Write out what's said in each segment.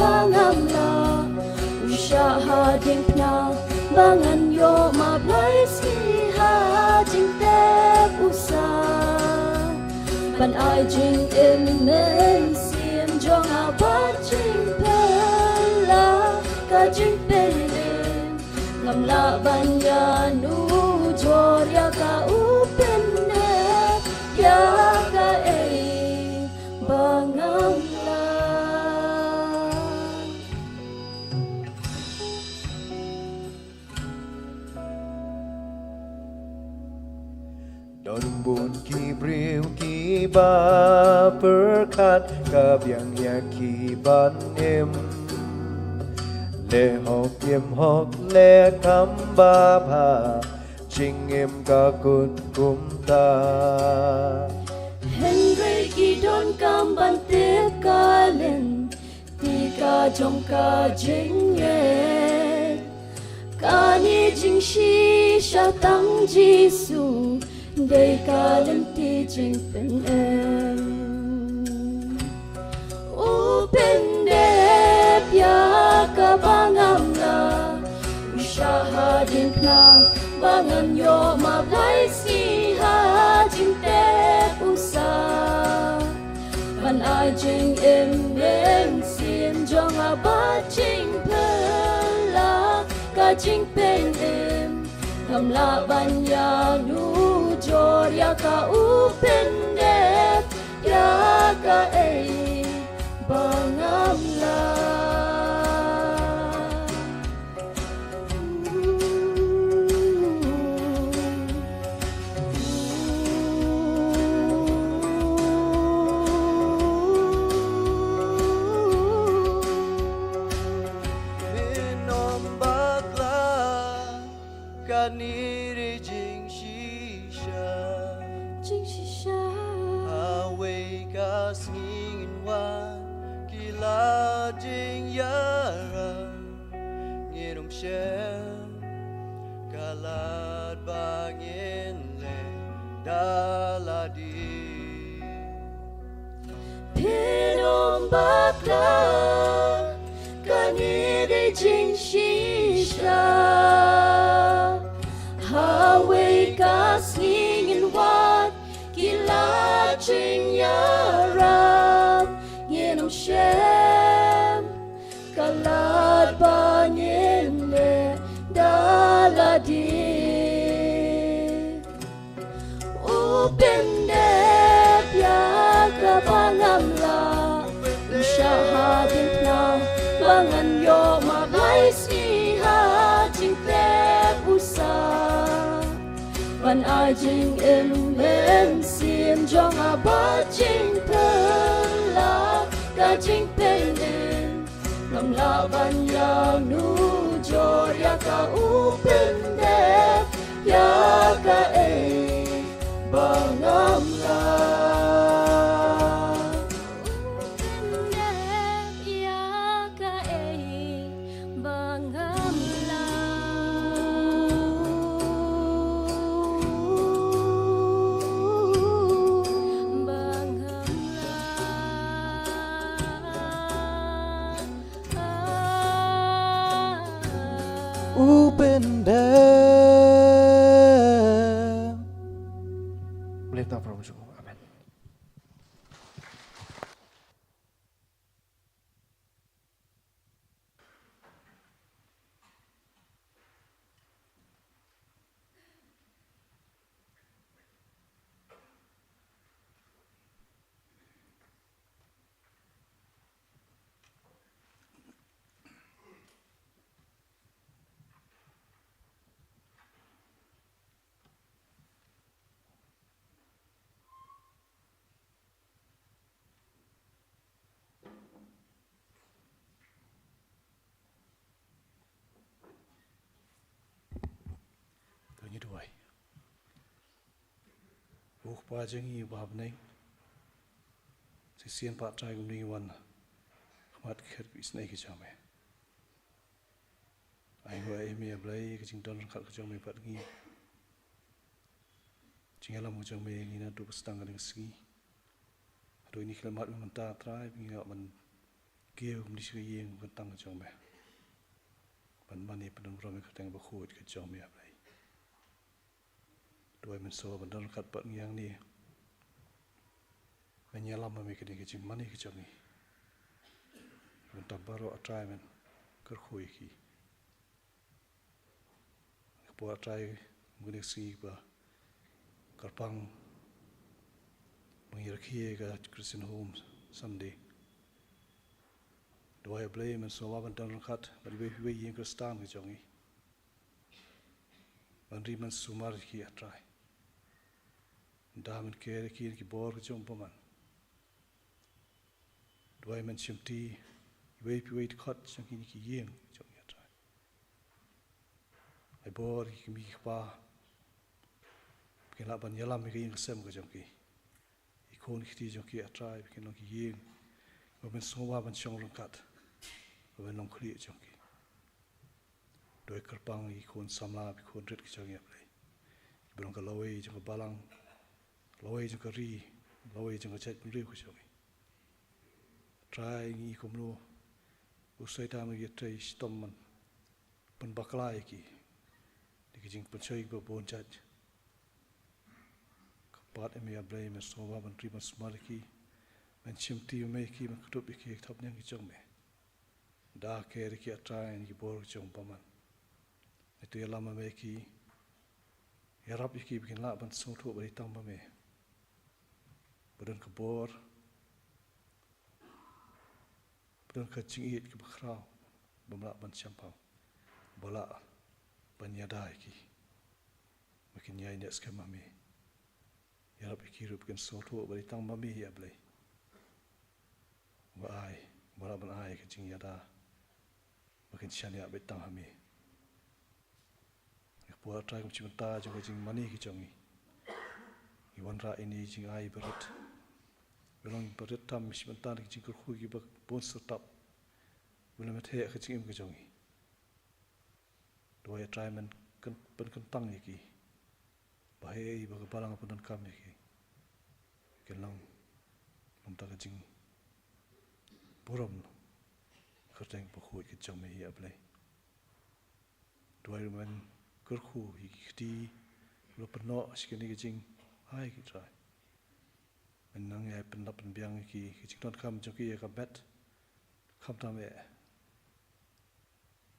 pangamla usaha dingna bangan yo mablay siha jingte usa ban ai jing men sim jong abat jing pela ka jing pelin ngam la ban ya nu jor ya ka upen ya ka bangamla Don bun ki briu ki ba perkat kabyang ya ki ban em le hok yem hok le kam ba pha ching em ka kut kum ta Henry ki don kam ban te kalen ti ka jong ka jing ye ka ni jing shi sha tang ji su dei ka len ti jing pen em u pen de pya ka bangamla shahadin na bangan yo ma blai si ha jing te usa ban ai jing em sim jong a ba jing pela ka jing pen em ngam la ban ya nu jor ya ka u pen de ya ka bangamla Niri jing shisha away kas ngin wan kila jing yara ngirum shem kalad bangin le daladi Pinom bakla kaniri jing shisha Hawaii kasingin wat kila jing yaram yenom shem kalad banyin le daladi upende pya ka bangamla ushahadin na bangan yo mablay siha jingte usa ban ai jing men sim jong a ba jing pela ka jing pelin ngam la ban ya nu jor ya ka upen de ya ka bangamla Boleh tak Prabu cukup. Amin. Như vậy, buộc ba chân yêu bab này, sẽ xiên pat trai cũng điวันkhmat khét bị snake cái chồng mẹ, ai gọi em mẹ lấy cái chính đơn khát cái chồng mẹ pat nghi, chính là một chồng mẹ nghi na đục stang cái ski, rồi ní khi làm mặt mình ta trai nghi ngạo mình kêu đi suy yên vẫn tăng cho mẹ vẫn mani bên trong mình khát bốc khôi cái cho mẹ vậy đôi mình so bên trong khát bận ngang đi mình nhớ lắm mà mình cái chừng mani cái cho mình mình tập baro try mình cứ khôi khi bỏ try mình được xí ba karpang mình khi cái Christian Home Sunday đôi blame mình so bên trong khát mình về yên Kristan cái cho mình mình ri mình sumar khi try đa mình kể khi cái bor cái trong bom đôi mình chim ti về khát trong khi cái yên trong cái try ai bor cái mi pa cái là ban yalam cái yên xem cái trong cái ikon khi trong cái try cái nó cái yên và mình so bên trong lòng khát và bên lòng khỉ trong cái đôi karpang ikon samla ikon red cái trong cái này bên cái laway trong cái balang laway trong cái ri laway trong cái chết bên ri cái trong cái try nghi không lo usai ta mình try stom man pen baklai ki di jing pen chơi cái bon chat kapat em ya blame me so ba ban tri mas mar ki men chim ti me ki man kutub ki thap nyang ki chong me da ke ri ki try ni bor chong pa man itu lama me ki ya rap ki bikin la ban song thu bari tam ba me badan ka bor badan ka ching it ki bakhrao bamla ban champang bola ban yadai ki makin yai ne skema me ya rap ki rup kan so thu bari tam ba me ya blai wa ai bola ban ai ka ching yada makin chania be tam ha me buat try kum cimenta juga jing mani ki jongi iwan ra ini jing ai berat belong berat tam cimenta ki jing ku ki bak bon setap belum methe ki jing ki jongi dua try men kan pen kentang ki bahai bag balang pun kam ki kelang ta ki jing borom kerteng pokoi ki jongi ya blai dua men kerku hikti lo peno sikini kijing hai ki try menang ya penlap penbiang ki kijing ton kam joki ya kabet kam tam ya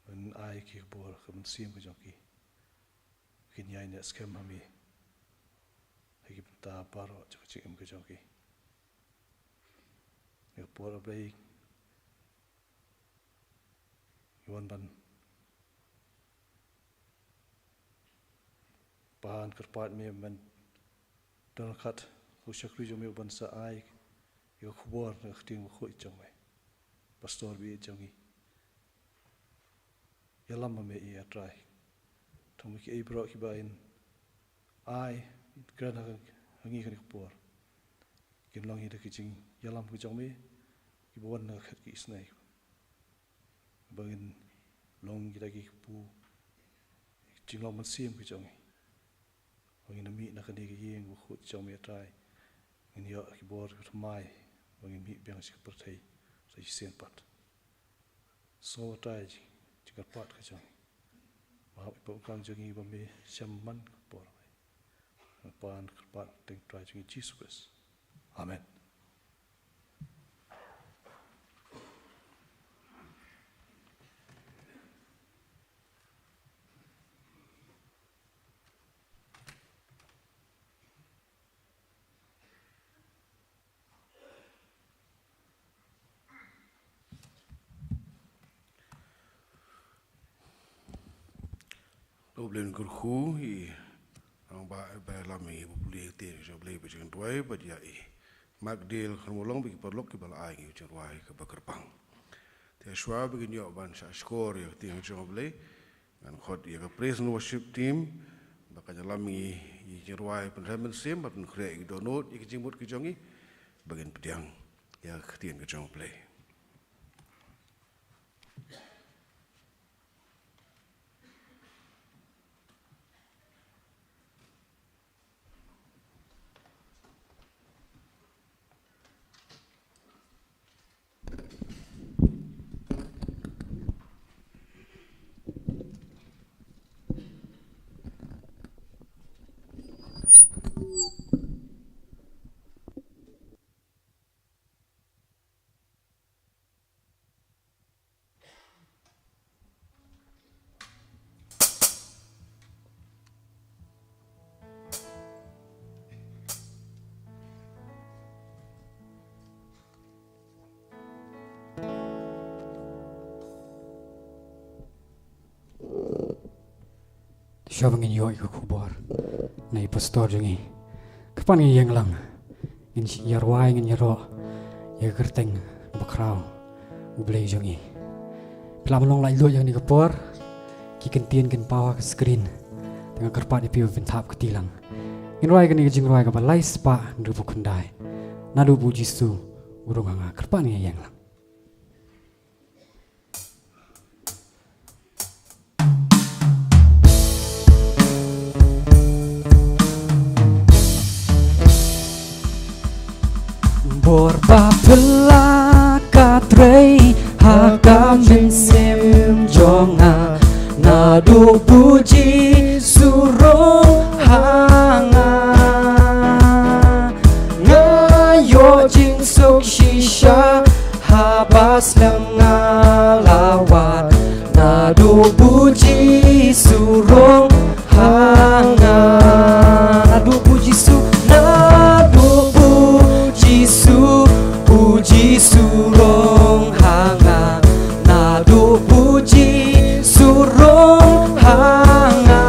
men ai ki bor kam sim ki joki kin yai ne scam hami hiki ta paro joki ki joki ya por abai yuan ban bahan kerpat me men dan khat ushakri jo me ban sa ai yo khubor na khting khoi chong me pastor bi chongi yalam me e try thong ki e bro ki ba in ai gran hangi kan khubor kin long hi de ki jing yalam ki chong me ki bon na khat ki snai bangin long ki da ki pu jing long man sim ki chongi bangin mi na kan ki yeng bu khut chong me try in yo ki bor ki mai bangin mi biang si per thai sai sen pat so try ji ka pat ka chong ma po kang jong i ba me sham man por pan pat teng try jing Jesus amen. Oblen kurhu I ang ba lami buli te jo ble be jeng doi ba dia I magdil khmolong bi perlok ki bal ai ki cherwai ka bakarpang te shwa bi nyo ban sha skor yo te jo ble an khod ya ka praise and worship team ba ka lami I cherwai pen remen sim ba khre ki donot ki jimut ki jongi bagen pediang ya ktien ki jong ble siapa ngin yo iku kubor na pastor jengi kapan yang lang ngin yarwai ngin yaro ya kerteng bakrau ublay jengi pelam long lai lo yang ni kapor kiken tien ken pawa ke screen tengah kerpat di piu ventap ketilang ngin roi kan jing roi ka balai spa ndu bukundai nadu puji su urung anga kerpat ni yang lang Borba pelaka trei hakam sem jonga nadu puji surong hanga ngayo jing sok shisha habas lenga lawat nadu puji surong hanga nadu puji su nadu puji surong hanga nadu puji surong hanga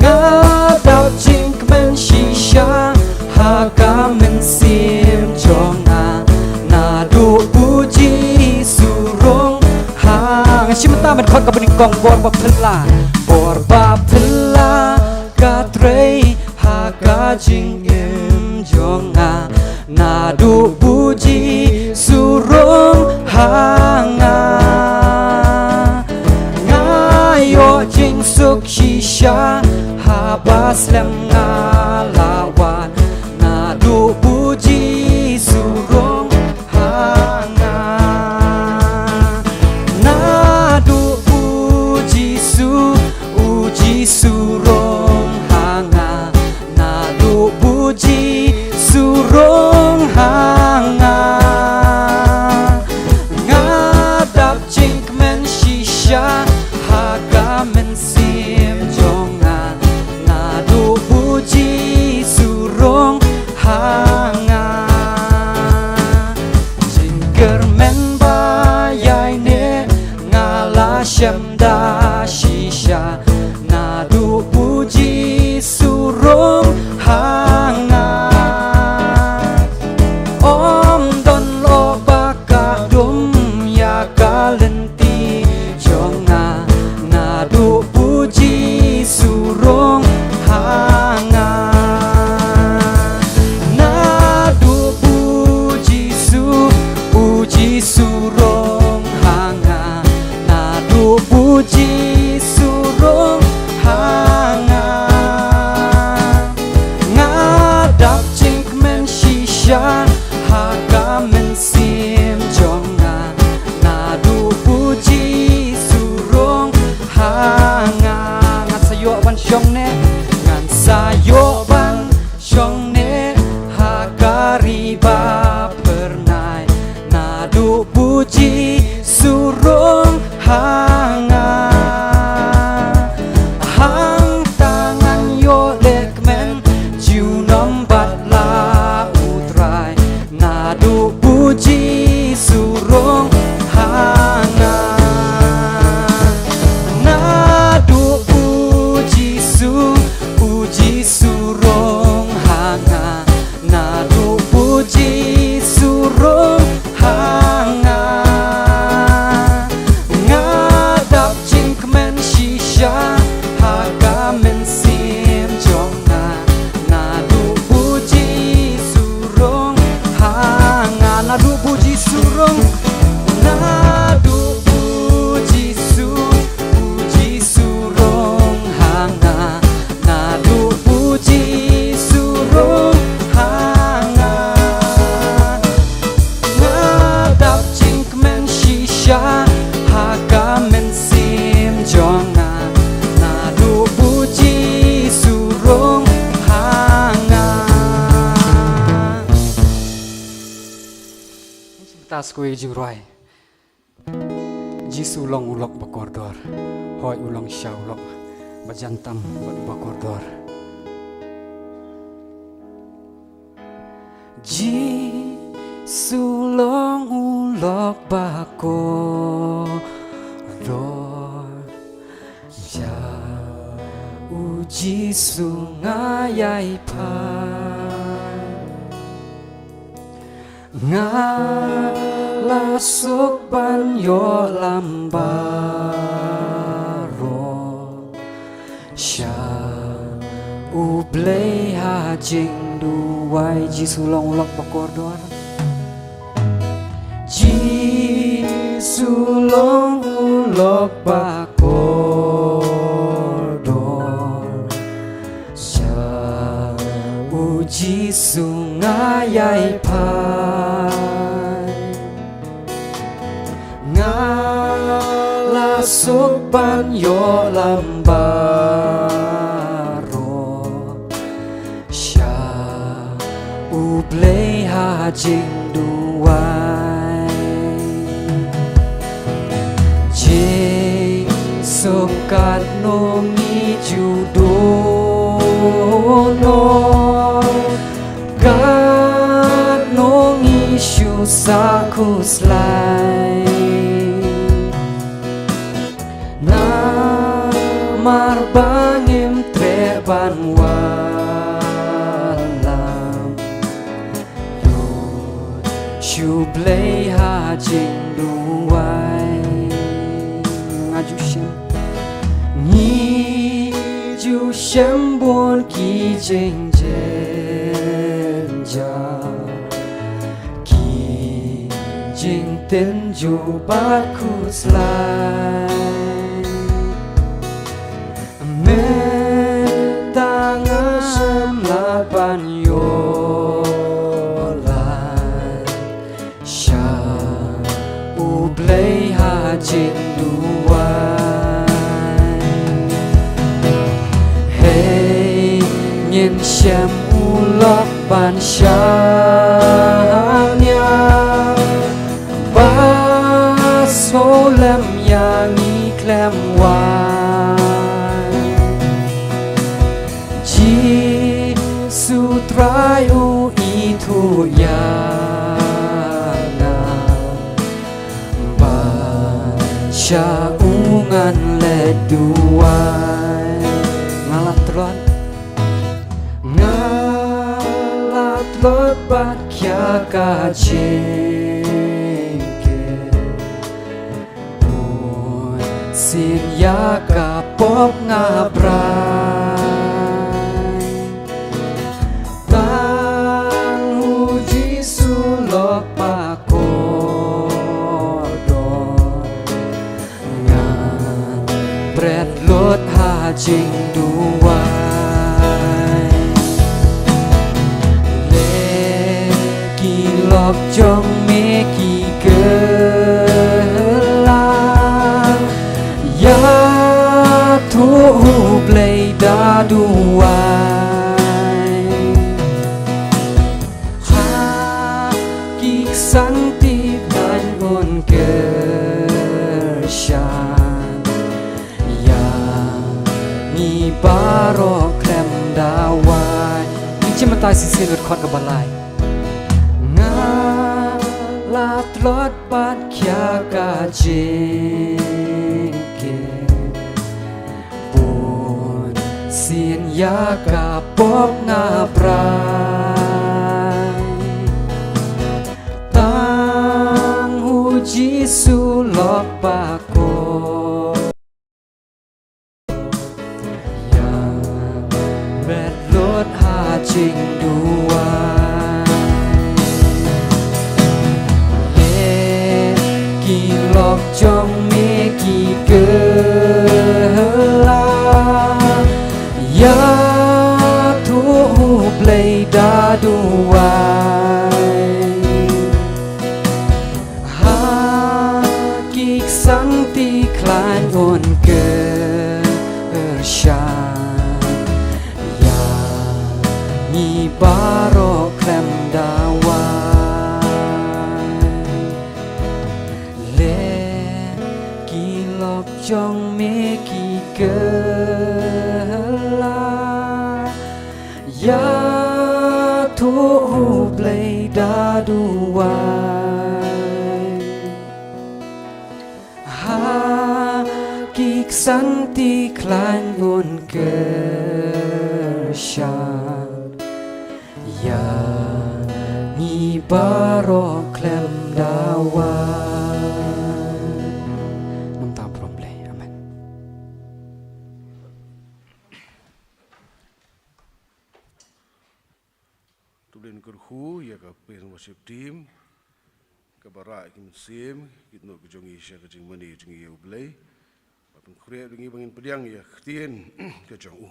ngadap jingkmen shisha hakamen sim jonga nadu puji surong hanga shimta men khot ka bening kong borba phela katrei haka jing jonga nadu puji surong hanga ngayo jing suk shisha habas lenga lawan nadu puji surong hanga nadu puji surong hanga nadu puji surong hanga ngadap jingkmen shisha hakamen sim jonga nadu puji surong hanga jingkermen bayai ne ngala syamda shisha nadu puji surong hanga kalenti jonga nadu puji surong hanga nadu puji surong hanga nadu puji surong hanga ngadap jingkmen shisha hakamen sim jonga nadu puji surong hanga ngan sayo ban syong ne ngan sayo ban syong ne hakariba pernai nadu puji surong hanga hang tangan yo lekmen jiu nombat la utrai nadu puji surong hanga nadu puji surong hanga nadu puji surong hanga ngadap jingkmen shisha hakamen sim jonga nadu puji surong hanga nadu puji surong nadu puji surong hanga nadu puji surong hanga ngadap jingkmen shisha hakamen sim jonga nadu puji surong hanga tas kue jing roi jisu long ulok bakordor hoi ulang sya ulok bajantam bakordor jisu long ulok bakordor Giêsu ngayai pa ngalasuk banyo lambaro sha ublei ha jing duwai Giêsu long ulok bakordor Giêsu long ulok bakordor sha Giêsu ngayai pai ngalasuk banyo lambaro sha ublei ha jing duwai Giêsu kat nongi judono kat nongi shu sakus lai na marbangim treban walam yod shu blei ha jing duwai ngaju shem ni ju shem bon ki jing jen ja ki jing ten ju bat kus lai me tangan laban yo lai sha ublei ha jing duwai hey nhìn xem ulok ban shanya ba so lem yang i klem wai Giêsu trai u i thu ya na ban sha ungan le duai ngalatron ngalat bat kya ka jengke un sin ya ka pop ngabrai tang hu Giêsu lok pa kodor ngan bret lot ha jing duai lok trong me ki kelang ya thu blei da duai ha ki santi dan gon kershan ya ni baro klem dawai ni cimentai sisi lut khot ka balai lat lot bat kya ka jengke bon sin ya ka pop ngabrai tang hu Giêsu lok pa ko yang bet lot ha jing duai lok trong me ki kelang ya thu blei da duai ha ki santi klan on kershan ya ni baro klem dawai trong me ki kelang ya thu blei da duai ha ki santi klan gon ke shan yang ibarok lem dawan nam ta problem amen. Tulen kerhu ya ka praise worship team ka bara kim sim kitno ke jongi sha ke jing mani jing ye ublei pun kure dingi bangin pediang ya ktien ke jong u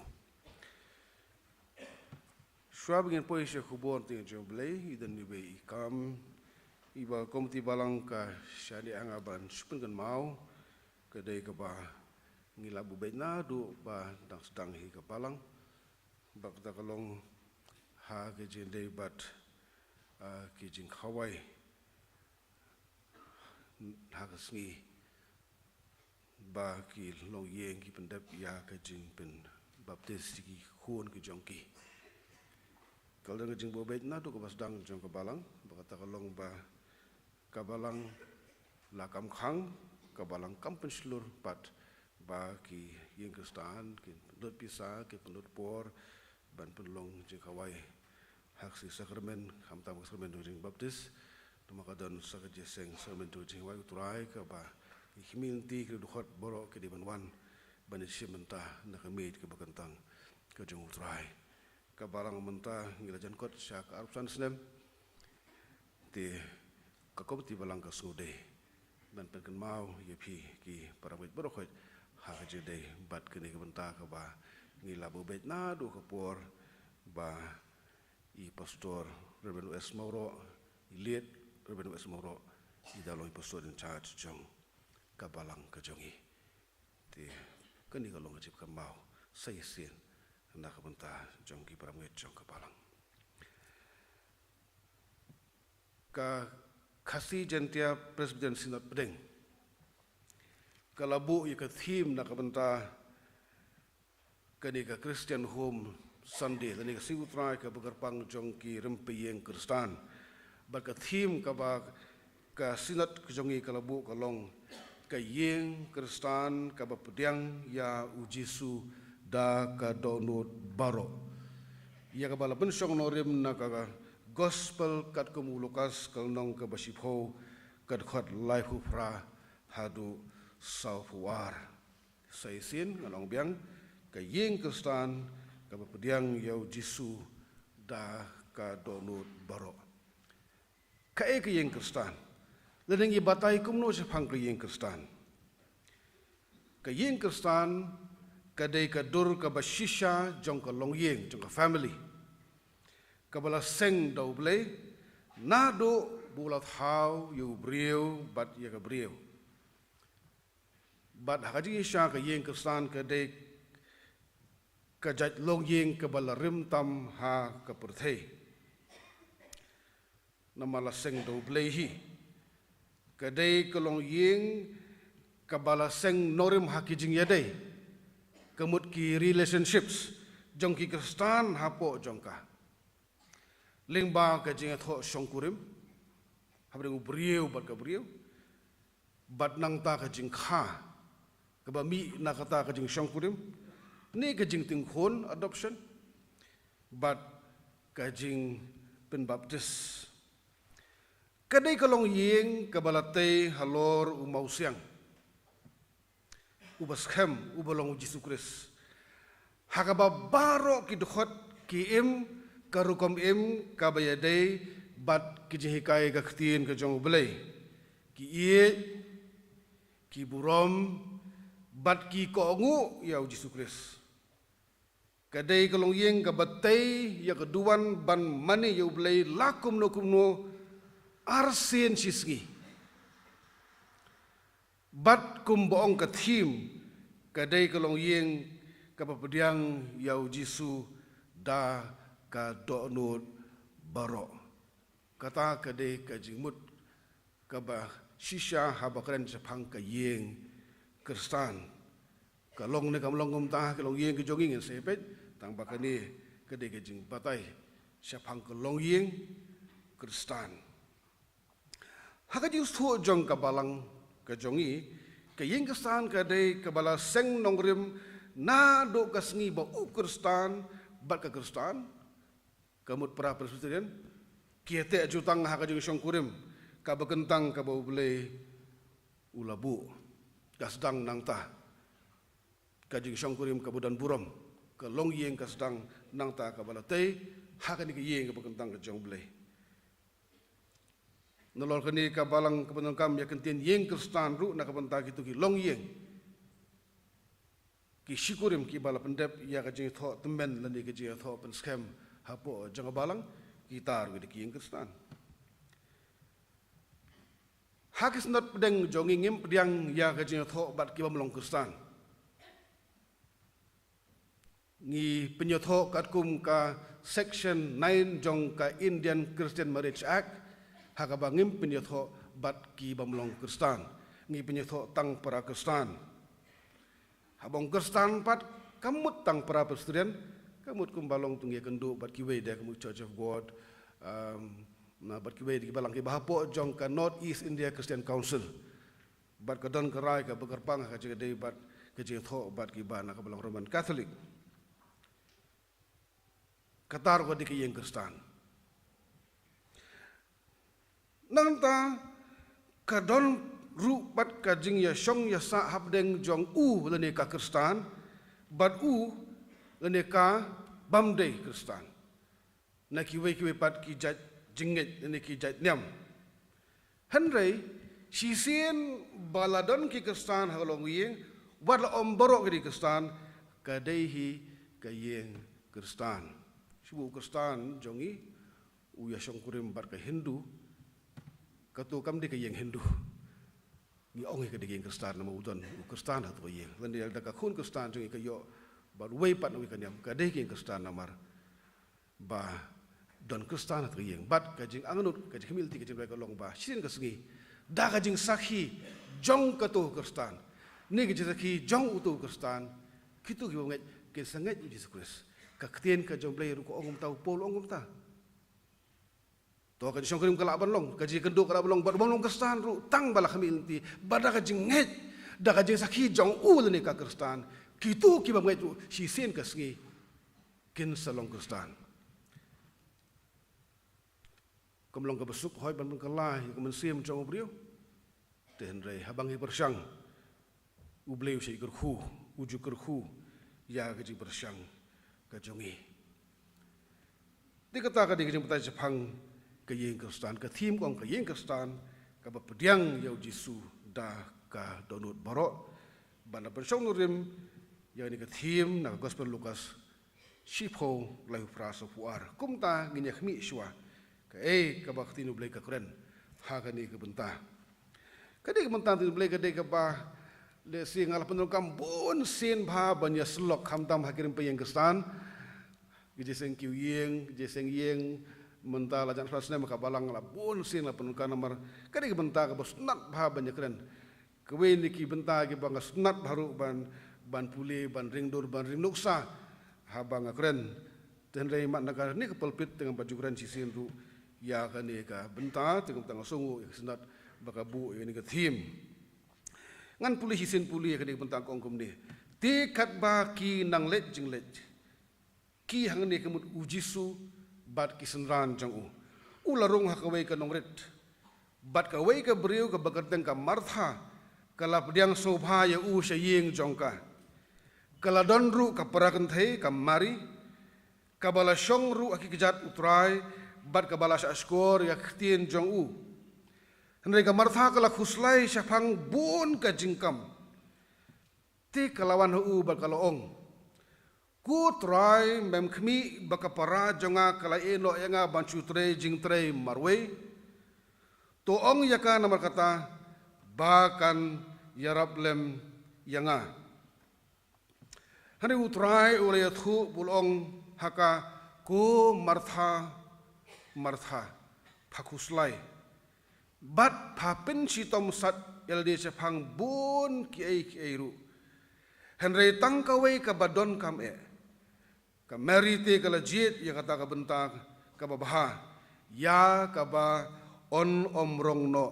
shwa bangin poi sha khubon ting jong blei idan ni be ikam iba komiti balang ka shani angaban spun kan mau ke dei ka ba ngilabu beina du ba dang sedang hi ka palang bak ta kalong ha ke jin dei bat ke jing khawai hagasngi ba ki long yeng ki pendap ya ka jing pen baptis ki khon ki jongki kalau dengan jing bobet na tu ka basdang jong ka balang ba kata kalong ba ka balang la kam khang ka balang kam pen slur pat ba ki yeng kristan ki pendut pisa ki pendut por ban penlong jing kawai haksi sakramen kam tam sakramen jing baptis maka dan sakit jeseng sementu jing wai uturai ke ba himinti ke dukhot borok ke di banwan bani mentah nak meet ke bakantang ke jung uturai ke barang mentah ngila jan kot syak arupsan snem ti kakop ti balang ke sude dan penken mau yepi ki para wait borok ha ke jede bat ke ni ke mentah ke ba ngila bobet na do ke por ba i pastor Reverend S Mauro iliet Reverend S Mauro i daloi pastor in charge jong kabalang ka jongi ti kani ka long jip ka mau sai sin na ka banta jong ki paramwet jong kabalang ka khasi jentia presbyterian synod pedeng kalabu i ka theme na ka banta kani ka Christian home Sunday kani ka singutrai ka bagarpang jong ki rempeyeng kristan baka theme ka ba ka sinat kejongi kalabu kalong ka yeng kristan ka ba pediang ya ujisu da ka donut baro ya ka bala bensong norim na ka gospel kat ko mulukas kalnong ka basipho kat khat life fra hadu saufuar saisin ngalong biang ka yeng kristan ka ba pediang ya ujisu da ka donut baro kae ke yeng kristan leneng ibatai kumno se phang ke yeng kristan ka dei ka dur ka bashisha jong ka long yeng jong ka family ka bala seng do ble na do bulat how you brio bat ya ka brio bat haji sha ka yeng kristan ka dei ka jat long yeng ka bala rim tam ha ka perthei namala seng do blehi kadai kalong yeng kabala seng norim hakijing yadai kemut ki relationships jong ki kristan hapo jongka lingba ka jing tho shongkurim habreng brieu bat ka brieu bat nang ta ka jing kha ka ba mi na kata ka jing shongkurim ni ka jing ting khon adoption bat ka jing pen baptis kadai kalong yeng kabalate halor umausiang ubaskem ubalong Yesus Kristus hakaba baro ki dukhot ki im karukom im kabayade bat ki jihikai ka khtin ka jong blei ki ie ki burom bat ki kongu ya Yesus Kristus kadai kalong yeng kabatei ya keduan ban mani ya blei lakum no kumno arsen sisgi bat kumboong ka thim kadai kalong yeng kapapediang yau jisu da ka donut baro kata kadai ka jingmut ka ba shisha habakren sepang ka yeng kristan kalong ne kamlong kumta kalong yeng ke jonging sepet tang bakani kadai ka jing batai sepang kalong yeng kristan hakadi suo jong kabalang kajongi kayeng kristan kadai kabala seng nongrim na do kasngi ba u kristan bat ka Kristan kamut para Presbyterian kiete jutang ha ka jing syong kurim ka bekentang ka bau bele ulabu ka sedang nang ta ka jing syong kurim ka budan burom ka long yeng ka sedang nang ta ka balatei ha ka ni ka yeng ka bekentang ka jong bele nolol kani ka balang ka kam ya kentien yeng Kristan ru na ka benta gitu ki long yeng ki syukurim ki bala pendep ya ka jing tho temben lani ka jing tho pen scam hapo jang balang kitar ki ki Kristan hakis not pedeng jongingim pedang ya ka jing tho bat ki bamlong Kristan ngi penyotho kat kum ka section 9 jong ka Indian Christian Marriage Act haka bangim penyotho bat ki bamlong Kristan ngi penyotho tang para Kristan abang Kristan pat kamut tang para Presbyterian kamut kumbalong tunggi kendu bat kiwe dia kamut Church of God na bat kiwe di balang ki bahapo jong ka North East India Christian Council bat kadon kerai ka bekerpang ka jede bat ke tho bat ki bana ka balang Roman Catholic katar ko di ki yeng Kristan nanta kadon ru bat ka jing ya syong ya sa habdeng jong lene ka Kristan bat lene ka bamdei Kristan na kiwe pat ki jat jinget lene ki jat nyam henrei sisien baladon ki Kristan halong yeng wat la omborok ki Kristan kadehi ka yeng Kristan sibu Kristan jongi ya syong kurim bat ka Hindu katu kam di ka yeng Hindu ni ong ka diging Kristan na maudon Kristan hat ko yeng lan dia ka khun Kristan jung ka yo bar wei pat wi kanyam ka diging Kristan namar ba don Kristan hat ko yeng bat ka jing anganut ka jing milti ka jing ka long ba sin ka singi da ka jing sakhi jong ka to Kristan ni ka jing sakhi jong utu Kristan kitu ki ngai ke sangat Jesus Christ ka ktien ka jong blai ru ko ongum tau pol ongum ta to ka jong kerim kala ban long ka jing kendo kala long bat long Kristan ru tang bala kami inti bada ka jing ngai da ka jing sakhi jong ni ka Kristan kitu ki ba ngai tu si sen ka singi kin salong Kristan kamlong ka besuk hoy ban ka lai ka men sim jong brio ten rei habang hi bersang ubleu sei kerhu uju kerhu ya ka jing bersang ka jongi dikata ka jing pata Jepang ka yeng Kristan ka thim kong ka yeng Kristan ka ba pediang yau Jisu da ka donut barok bana bersong nurim ya ni ka thim na gospel Lukas shipho lahu praso fuar kumta nginya khmi shwa ka ka bakti nu blai ka kren ha ka ni ka benta ka de benta tu blai ka de ka ba le singal penul kam bon sin bha banya slok khamtam hakirim pe yeng Kristan gije seng kiu yeng gije seng yeng menta la jan frasne maka balang la bon sin la penukan nomor kadi benta ka bosnat bha banya kren kewe ni ki benta ki bang snat baru ban puli ban ringdur ban ring nuksa ha bang kren ten rei mat nakar ni kepelpit dengan baju kren sisin ru ya ka ni ka benta tengam tang sungu snat baka bu ini ka thim ngan puli sisin puli ka ni benta kongkum ni ti kat ba ki nang let jing let ki hang ni kemut ujisu bat kisenran jang ularung hakawai ka nongret bat ka wei ka beriu ka bakarteng ka martha kala pediang sobha ya syayeng jongka kala donru ka parakan thei ka mari ka bala syongru aki kejat utrai bat ka bala askor ya ktien jong henry ka martha kala khuslai syafang bon ka jingkam ti kalawan bat kalaong ku try mem khmi bakapara jonga kala eno enga banchu tre jing tre marwe to ong yaka namar kata bakan yarablem yanga hani utrai ule thu bulong haka ku martha phakuslai bat phapin sitom sat elde chapang bon ki ai ru henry tangkawai ka badon kam ka merite kala jit ya kata ka bentak ka babaha ya ka ba on omrong no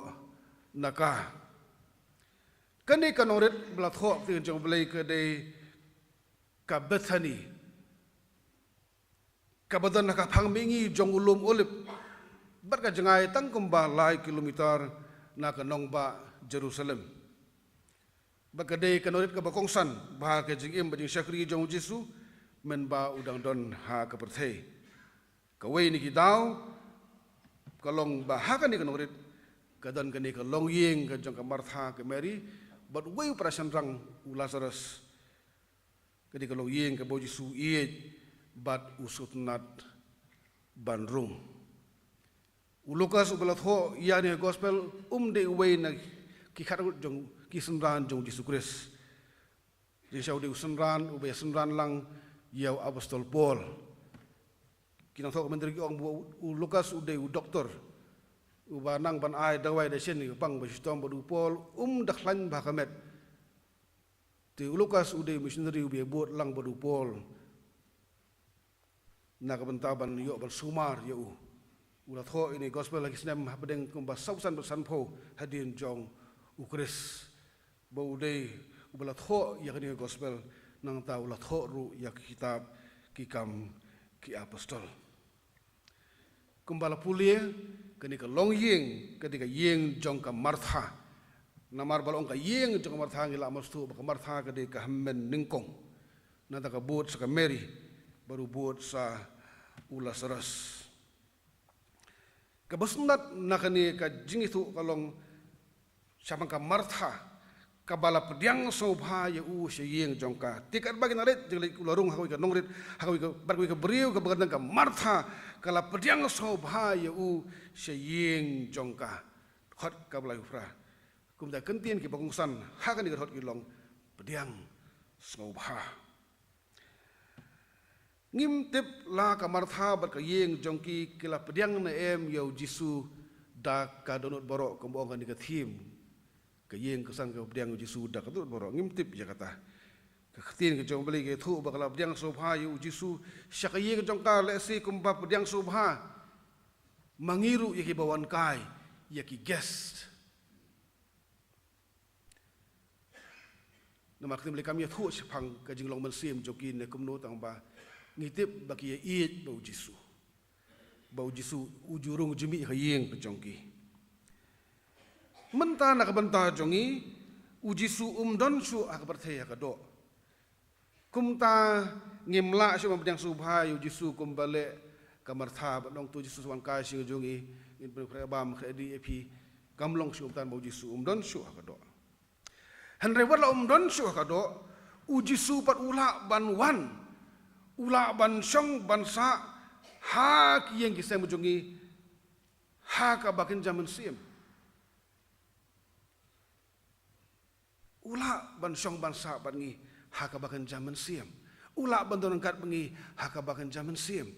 naka kani kanoret blat kho ti jong blai ka de ka Bethany kabadan nak pangmingi jong ulum olip bat ka jangai tang kumba lai kilometer na kanong ba Jerusalem bakade kanorit ka bakongsan ba ka jing ba jing syakri jong Jesu men ba udang don ha ka perthei ka wei ni ki daw kalong ba ha ka ni kanorit kadan ka ni ka long yeng ka jong ka Martha ka Mary but wei prasan rang Lazarus kadi ka long yeng ka bo Jesu bat usut nat banrung Lukas ubalat ho yani gospel de way na kikhat jong kisenran jong Yesus Kristus di sau de usenran ubay senran lang yaw apostol Paul kinang thok menteri ong Lukas uday doktor ubanang ban ai dawai de sen pang ba sistem bodu Paul dakhlan ba kamet ti Lukas uday missionary ubay bot lang bodu Paul na kabantaban yo ban sumar yo ulat ho ini gospel lagi senam habedeng kumba sausan bersanpo hadin jong ukris baude ubalat ho ya ini gospel nang ta ulat ho ru ya kitab kikam ki apostol kumbala pulie kani ka long yeng ketika yeng jong ka Martha namar balong ka yeng jong Martha ngila mastu ka Martha ketika hammen ningkong nata ka bot sa ka Mary baru bot sa Lazarus kabasnat nakani ka jingitu kalong samang ka Martha kabala pediang sobha ya yeng jongka tikat bagi narit jeli ularung hakoy ka nongrit hakoy ka barkoy ka beriu ka bagadang ka Martha kala pediang sobha ya yeng jongka hot kabala ufra kumda kentien ki bangsan hakani ka hot ilong pediang sobha ngimtip la ka Martha bat ka yeng jongki kila pediang na yau Jesu da ka donut borok kembong kan ka thim ka yeng kesan ka pediang Jesu da ka donut borok ngimtip ya kata ka khatin ka jong beli ke thu bakala pediang sobha yu Jesu syaka yeng jong ka le si kumpa pediang sobha mangiru ya ki bawan kai ya ki guest nama khatin beli kami thu sepang ka jinglong mensim jokin ne kumno tang ba ngitip baki iit bau Jesu ujurung jemi hayeng pejongki menta nak benta jongi ujisu don su akberthe akado kumta ngimla su mabdang subha ujisu kumbale kamartha badong tu Jesu wan kai sing jongi in prebam khedi epi kamlong su tan bau Jesu don su akado henre wala don su akado ujisu pat ula banwan ula bansong bansa hak yang kisah mujungi hak abakin zaman sim ula bansong bansa bangi hak abakin zaman sim ula bantuan kat bangi hak abakin zaman sim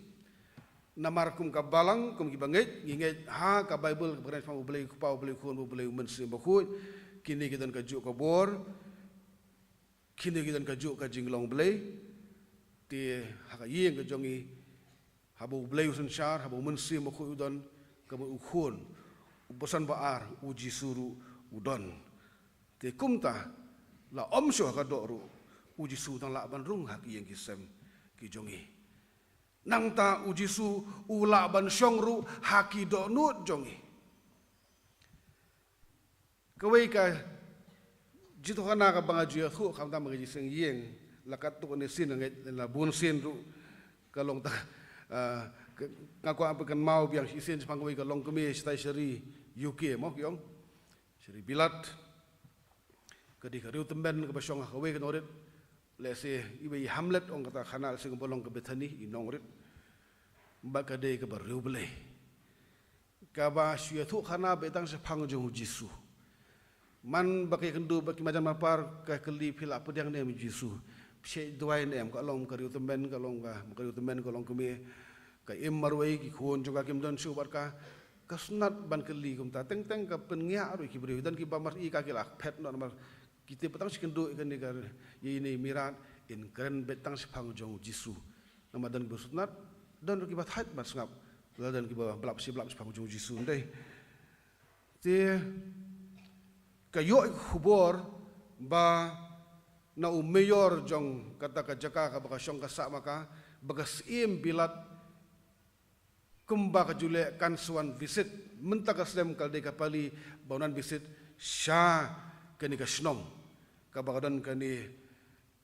namar kum kabalang kum kibangit nginget hak Bible keberan pau beli kupau beli kun beli mensim bakut kini kita kajuk kabor kini kita kajuk kajinglong beli ti haka yeng ke jongi habu bleu sensar habu mensi mako udon kabu ukhun ubosan baar uji suru udon ti kumta la omsho ka doru uji su tang la ban rung hak yeng kisem ki jongi nang ta uji su ula ban shongru haki do nut jongi kawai ka jitu kana ka bangaju khu khamta magi sing yeng lakat tu kone sin ngai la bun sin ru kalong ta ngaku apa kan mau biang sin sepangoi kalong kemi stai seri UK mo kyong seri bilat kadi ka riu temben ka basong ka we kan orit le se ibe Hamlet ong kata khanal sing bolong ka Bethany inong orit ba ka de ka riu bele ka ba syue thu khana betang sepang jong Jesu man bakai kendu baki macam mapar ka keli phila pediang ne Jesu Syekh Dwain em kalong kariu temben kalong kalong kemi ka marwai ki khon juga kim don su barka kasnat ban keli kum ta teng teng ka pengia aru ki beri dan ki bamar i ka kilak pet no mar kite petang sikendu ikan ni kar ini mirat in keren betang sepang jong Jesu nama dan bersunat dan ki bat hat mas ngap dan ki blap sepang jong Jesu ndai te kayo khubor ba na mayor jong kata ka jaka ka baka syong ka sa maka bagas im bilat kumba ka jule kan suan visit mentaka slem kal de kapali baunan visit sha kani ka snong ka bagadan kani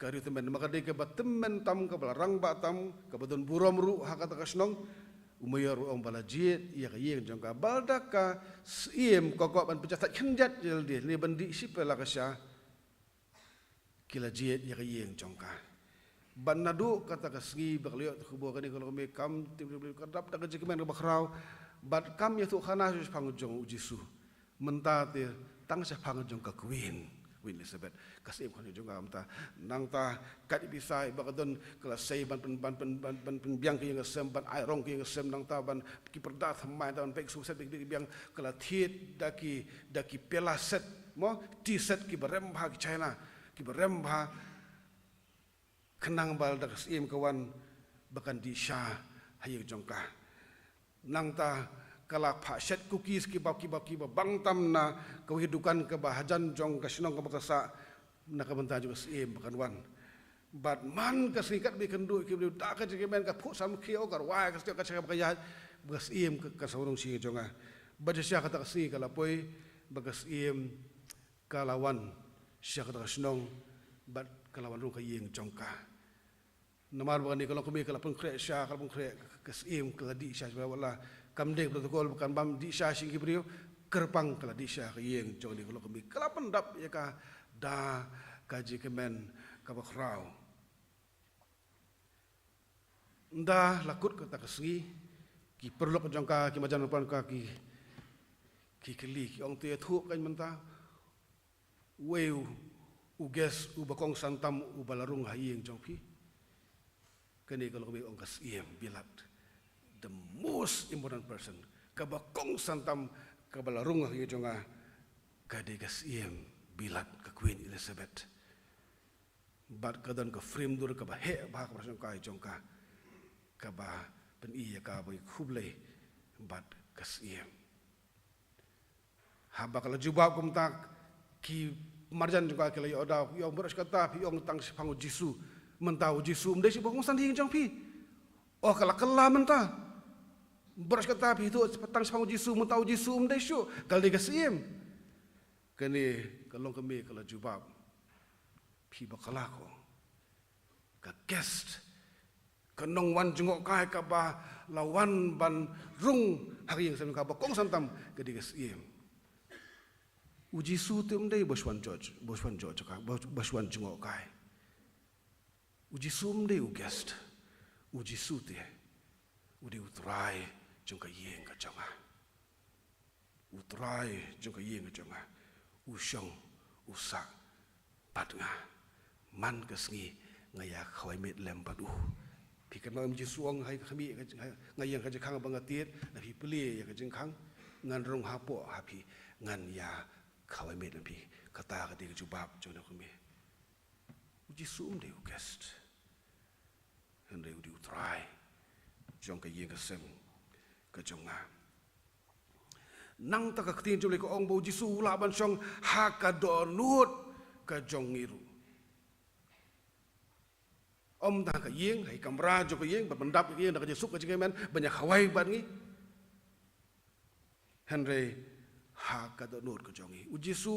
kari temen maka de ka batemen tam ka balarang batam ka badon burom ru hakata ka snong umayar ong balajit ya ka yeng jong ka baldaka iem kokok ban pecatat khenjat jel de ni bandi sipela ka sha kila jiet ya ka yeng jong ka ban nadu kata ka sgi bakliot khubo kani kalau kami kam tim kadap tak jekemen ka bakrau bat kam ya tu khana jus pangjong ujisu mentate tang sa pangjong ka queen Elizabeth kasih kan jong ka amta nang ta kat bisai bakadon kala sei ban biang ki yang sem ban ai rong ki yang sem nang ta ban ki perda thamai ta ban pek su set ki biang kala thiet daki pela set mo ti set ki barem bha ki China ki barem bha kenang bal dak sim kawan bakan di sha hayu jongka nang ta kala pha set cookies ki bab bang tam na kehidupan kebahajan jong kasnong ka bakasa na ka banta juga sim bakan wan bat man ka sikat bi kendu ki da ka jemen ka phu sam khio kar wa ka setiap ka chaka bakaya bas im ka saurong si jonga baja sya kata si kala poi bagas im kalawan sya kata kasnong bat kalawan ru ka yeng jongka namar bani kalau kami kalau pun krek sya kalau pun krek kesim kalau di sya wala kamdeng protokol bukan bam di sya sing kibriu kerpang kalau di sya yeng jong ni kalau kami kalau pendap ya ka da kaji kemen ka bakrau nda lakut kata kesgi ki perlu jong ka ki majan pan ka ki keli ki ong te thu kan menta weu uges ubakong santam ubalarung hayeng jong pi kini kalau kami ongkas iem bilat the most important person kabakong santam kabalarung hi jonga kadegas iem bilat ka Queen Elizabeth bat kadan ka frame dur ka bahe ba ka prasan kai jongka ka ba pen iya ka boy khuble bat kas iem haba kala jubab kum tak ki marjan juga kala yo da yo beras kata yo tang sipangu Jisu mentau Jisu mdai si bokong sanding jong pi oh kala menta beras kata pi itu petang sipangu Jisu mentau Jisu mdai syu kal de gasim kani kalong kami kala jubab pi bakala ko ka guest kanong wan jengok kai ka ba lawan ban rung hari yang sen ka bokong santam ka de gasim uji su tu mdai boswan George ka boswan jengok kai uji sum de ugest uji sute udi utrai jongka yeng ka jonga utrai jongka yeng ka jonga usyong usak patnga man kasngi ngaya khawai met lem padu pikan ma uji suang hai khami ngayang ka jkhang bangatit na pi pli ya ka jkhang ngan rong hapo hapi ngan ya khawai met pi kata ka de jubab jona kumi uji sum de ugest henry udi utrai jong ka yeng ka sem ka jonga nang ta ka tin jole ko ong bo Jisu la ban song ha ka do nut ka jong ngiru om ta ka yeng hai kamra jo ka yeng ba bandap ka yeng ka Jisu ka jingemen banyak hawai ban ngi henry ha ka do nut ka jong ngi Jisu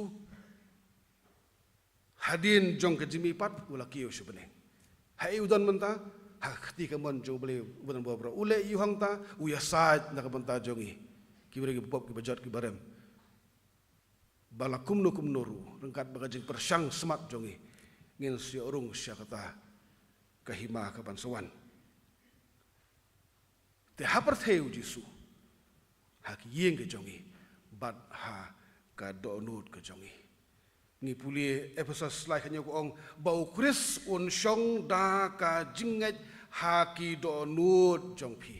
hadin jong ka jimi pat ula kiyo shubene hai udan menta hakti kamon jong beli bukan buat bro ule yuhang ta uya saat nak banta jongi kibere ki pop ki bajat ki barem balakum nukum nuru rengkat bagajing persang semat jongi ngin si orung sia kata kahima ka bansawan te hapar theu Jisu hak yeng ke jongi bat ha ka donut ke jongi ni puli Efesus lai kanyo ko ong bau Kris un shong da ka jinget haki donut jong pi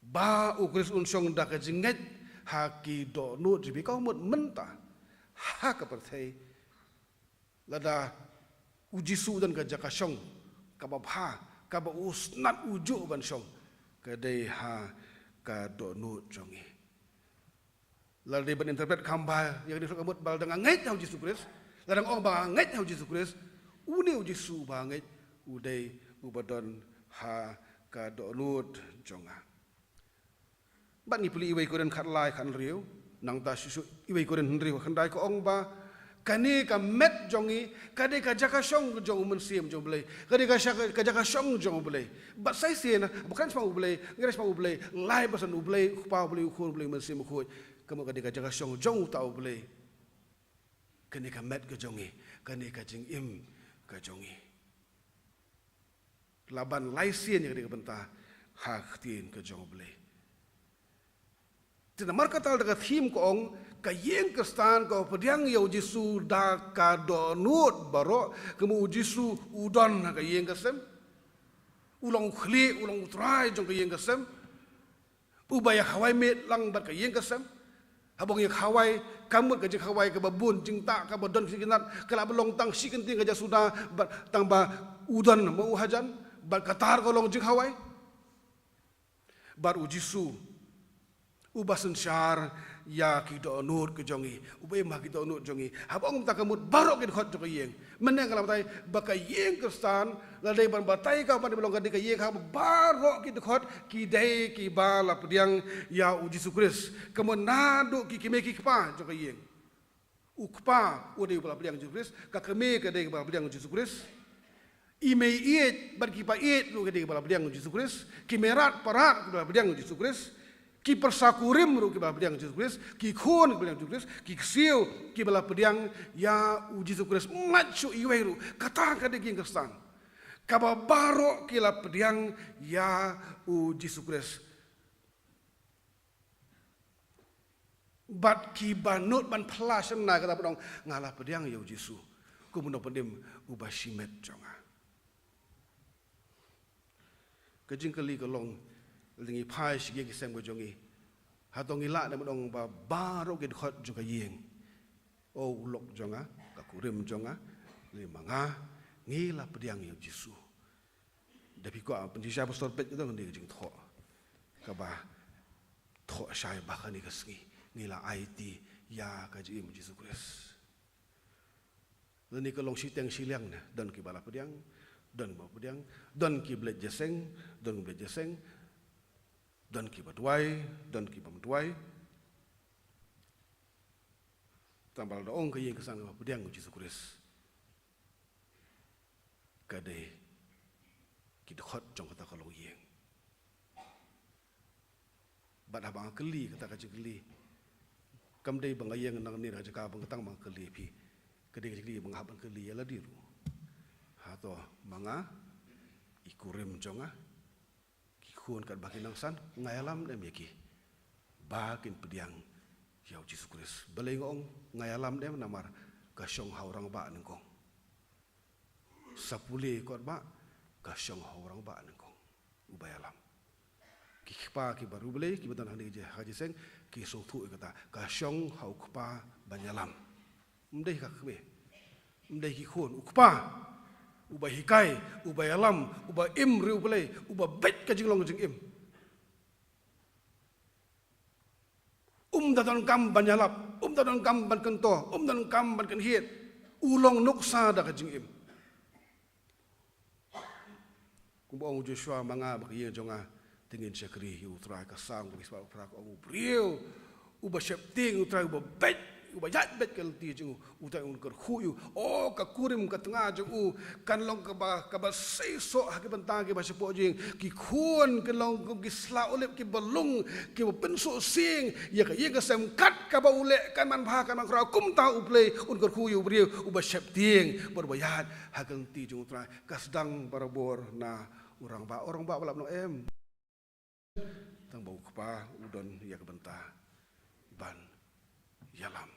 ba u Kris un shong da ka jinget haki donut jibi kau mut menta ha ka perthai lada uji su dan ka jaka shong ka ba pha ka ba usnat uju ban shong ka dei ha ka donut jongi lalu dia interpret kamba yang disebut kabut bal dengan ngait hau Yesus Kristus ladang ong bang ngait hau Yesus Kristus uni Yesus banget udai ubadon ha ka do lut jonga ban ni puli iwei koren khat lai khan riu nang ta su iwei koren riu khan dai ko ong ba kani ka met jongi kade ka jaka shong jong mun sim jong blai kade ka jaka shong jong blai ba sai se na bukan semua blai ngeres semua blai lai basan blai pa blai khur blai mun sim khoi kamu kade ka jaka shong jong tau blai kani ka met ka jongi kani ka jing im ka jongi laban lai sien yang kade ka benta hak tin ka jong blai tina markatal daga thim ko ong ka yeng kestan ko pediang yo jisu da ka do nut baro kemu jisu udon ka yeng kesem ulong khli ulong trai jong ka yeng kesem ubaya khawai met lang bat ka yeng kesem habong ye khawai kamut ka je khawai ka babun jing ta ka bodon sikinat kala belong tang sikenting ka ja suda tang ba udon mau hajan bat katar ko long jing khawai bar ujisu ubasan syar ya kita nur ke jongi ubay mah kita nur jongi habang tak kamut barok ke khot jongi yeng meneng kalam tai baka yeng kristan la dei ban batai ka ban belong ka di ka yeng ha barok kita khot ki dei ki bala pediang ya uji sukris kemun nadu ki kime ki kpa jongi yeng ukpa udei bala pediang uji sukris ka keme ka dei bala pediang uji sukris imei iet ban ki pa iet lu ka dei bala pediang uji sukris kimerat parat bala pediang uji sukris ki persakurim ru ki bala pediang Yesus Kristus ki khon ki bala Yesus Kristus ki siu ki bala pediang ya uji Yesus Kristus macu iwe ru kata ka de ging kestan ka baro ki la pediang ya uji Yesus Kristus bat ki banut ban plasem na kata pedong ngalah pediang ya uji Yesus ku mundo pendim ubashimet jonga kejing kali kolong lingi pai sige ki sem bojongi hatong ila na dong ba baro ke khot juga yeng o lok jonga ka kurim jonga le manga ngila pediang yo jisu tapi ko penjisa pastor pet itu ngi jing tho ka ba tho shai ba khani ka sngi ngila it ya ka ji im jisu kris leni ko long siteng siliang na don ki bala pediang don ba pediang don ki bled jeseng don bled jeseng dan ki badwai dan ki pamdwai tambal daong ke yeng kesan ka pediang uji sukris kade ki khot jong kata kalau yeng bad abang keli kata ka jeli kam dei bang yeng nang ni raja ka bang tang bang keli pi kade jeli bang haban keli ala diru ha to manga ikurim jonga kun kat baki nangsan ngayalam dem yaki bakin pediang ya Yesus Kristus belengong ngayalam dem namar kasyong haurang ba nengkong sapuli kot ba kasyong haurang ba nengkong ubayalam kikpa ki baru belai ki betan hani je haji seng ki sothu kata kasyong haukpa banyalam mdei kakme mdei ki kun ukpa ubah hikai, ubah alam, ubah im riu belai, ubah bet kajing long kajing im. Dadan kam banyalap, dadan kam ban kento, dadan kam ban kenhiet, ulong nuksa da kajing im. Kumbang Joshua manga bagi jonga tingin syakri utrai kasang bagi sebab prak au brio, ubah septing utrai ubah bet ubah jat bet kal ti jeng utai un ker khuyu o ka kurim ka tengah jeng kan long ka ba seiso ha ki bentang ki ba sepo jeng ki khun ke long ki sla olep ki belung ki penso sing ya ka sem kat ka ba ule kan man pha kan man kra kum ta uple un ker khuyu brio ubah septing berbayat ha kal ti jeng utrai ka sedang barabor na orang ba balap no em tang bau kpa udon ya ka bentang ban yalam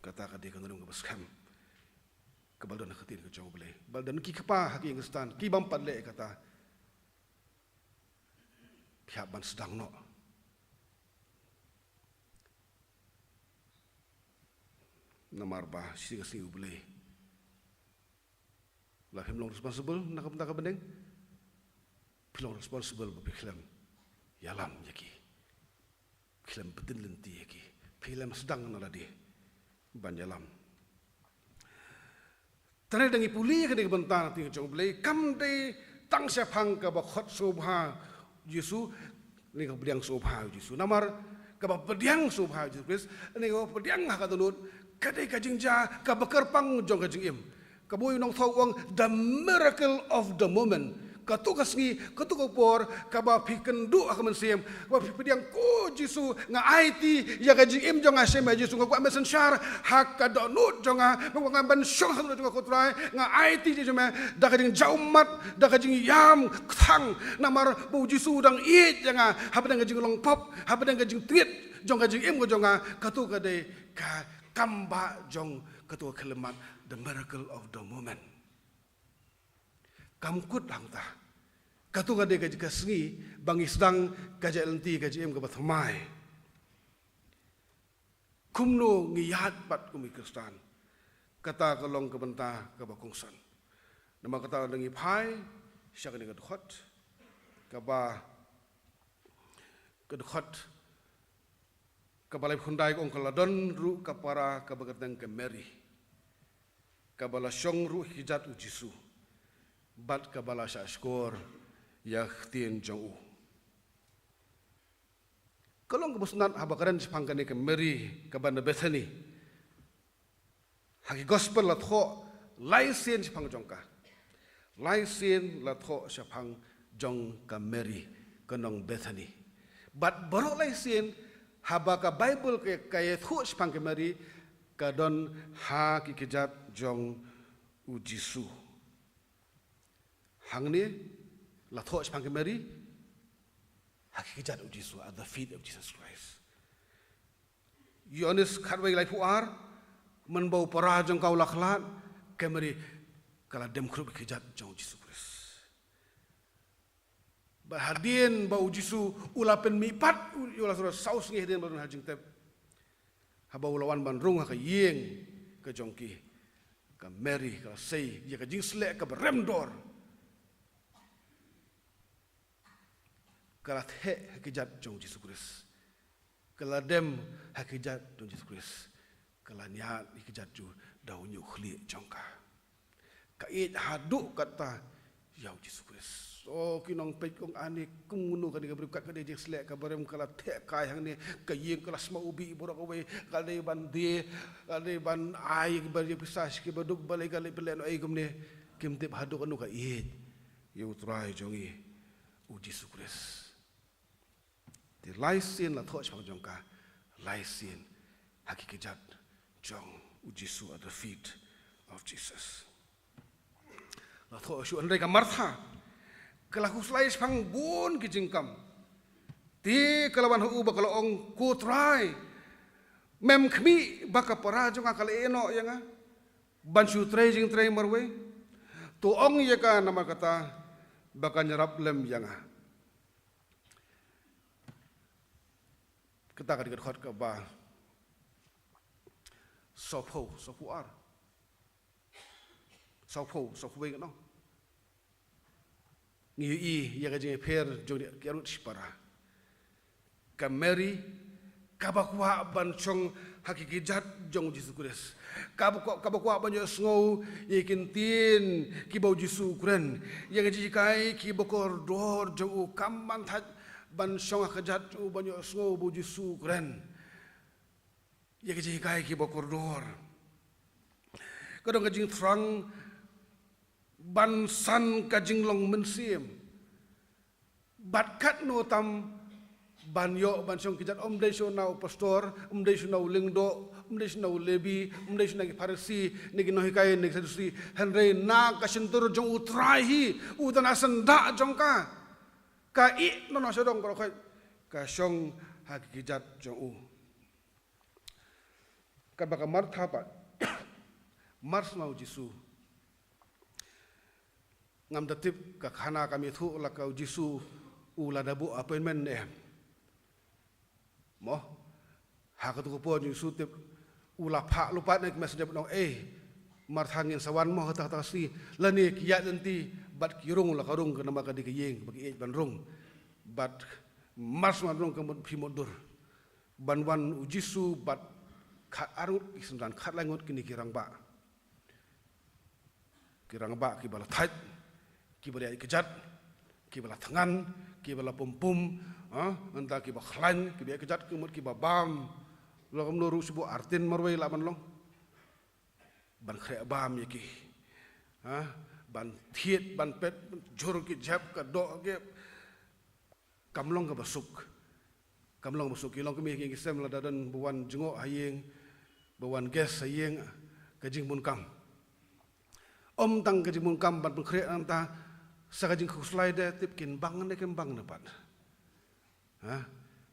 kata kadi kan nung kebaskam kebaldan khatin ke jauh boleh baldan ki kapa haki ngestan ki bampat le kata pihak ban sedang no namar bah sing boleh lah him long responsible nak bendeng pilong responsible berpiklam yalam yaki film betul lenti yaki film sedang nala dia banyalam Tanai dangi puli ke dengan bentang tinggal jong belai kam dei tang siapang ke bakhot sobha Yesus ni ke bediang sobha Yesus namar ke bediang sobha Yesus ni ke bediang hakatunut kadai kajing ja ke bekerpang jong kajing im ke boy nong thau wang the miracle of the moment katukas ngi katuko por kaba piken du akamen sem kaba pediang ko Yesus nga IT ya kajing im jong asem Yesus nga mesen syar hak kadonut jong nga ban syong hanu jong ko trai nga IT je me da kajing jaumat da kajing yam thang namar bu Yesus dang it janga habadang kajing long pop habadang kajing tweet jong kajing im ko jong katu kadai ka kamba jong katu kelemat the miracle of the moment kamkut hangta katu kadai kaji kasngi bangi sedang kaji lenti kaji em kabat hamai kumno ngiyat pat kumi kristan kata kalong kebenta kabakungsan nama kata dengi pai syak ni kadkhot kaba kadkhot kabalai hundai ong kaladon ru kapara kabagatang kemeri kabala syong ru hijat ujisu bat kabala syashkor yah tien jong u kalong kebusnat habakaran sepangkane kemeri kabanda Bethany haki gospel latho laisien sepang jongka laisien latho sepang jong kemeri kenong Bethany bat baru laisien habaka Bible ke kaya thu sepang kemeri kadon ha kikijat jong ujisu hang ni la tho sepang kemeri ha kikijat ujisu at the feet of Jesus Christ Yohanes khatwai lai puar menbau para jong kau lakhlat kemeri kala dem khrup kikijat jong Jesus Christ bahadien bau jisu ulapen mipat ula sura saus ngi den ban hajing tep habau lawan ban rung ka yeng ke jongki ka Mary ka sei ya ka jing slek ka remdor kala the hakijat jong Jesus Christ kala dem hakijat jong Jesus Christ kala nya hakijat ju dau nyu khli jongka ka it hadu kata ya Jesus Christ oh kinong pek kong ani kungunu kan berkat kan dia selek kabarem kala tek kai hang ni kayeng kala semua ubi borok away kala ban dia kala ban ai ber pisah ki baduk balai kala pelen ai gumne kimtip haduk anu ka it you try jongi uji sukres the laisin la thoch pang jongka laisin hakikijat jong uji su at the feet of Jesus la thoch su andai ka Martha kalau selai sepang bun kijingkam, ti kalawan hu bakal ong kutrai, mem kmi baka para jonga kala eno yanga, bansu trai jing trai marwe, tu ong yaka nama kata baka nyerap lem yanga. Kita akan dikhot ke ba, sopo ar, sopo weng no. Ngi ya kajing per jodi kerut sipara kameri kabakwa bancong hakiki jat jong Yesus Kristus kabakwa banyo sngo yakin tin kibau Yesus kren ya kajing kai kibokor dor jong kamman that bancong hakajat banyo sngo bu Yesus kren ya kajing kai kibokor dor kadang kajing frang bansan kajing long mensim batkat no tam banyo bansong kijat dei nau pastor dei nau lingdo dei nau lebi dei nau farisi nigi no hikai nigi sadusi henry na kasentur jong utrahi utan asan da jongka ka I no sodong ko ka song hakijat jong u ka baka martha pa mars mau Jisu ngam datip ka khana kami thu la ka Jisu ula dabu appointment em mo ha ka tu ko po Jisu tip ula pha lupa nek mes dep no marthangin sawan mo ta ta si lani kiya nanti bat kirung la karung ke nama ka di kiyeng bagi ban rung bat mas man rung ke pimodur ban wan Jisu bat khat arut isundan khat langut kini kirang ba kirang ba ki bala thait ki bala ikjat ki bala thangan ki bala pum anta ki ba khlan ki ba ikjat ki mut ki ba bam lo kam no ru sibu artin marwai la ban long ban khre bam yaki ban thiet ban pet jor ki jap ka do ke kamlong ka basuk ki long kemi ki sem la dadan buwan jungo hayeng buwan ges hayeng ka jing mun kam om tang ka jing mun kam ban khre anta sa ka jing khuslai de tip kin bang ne kem bang ne pat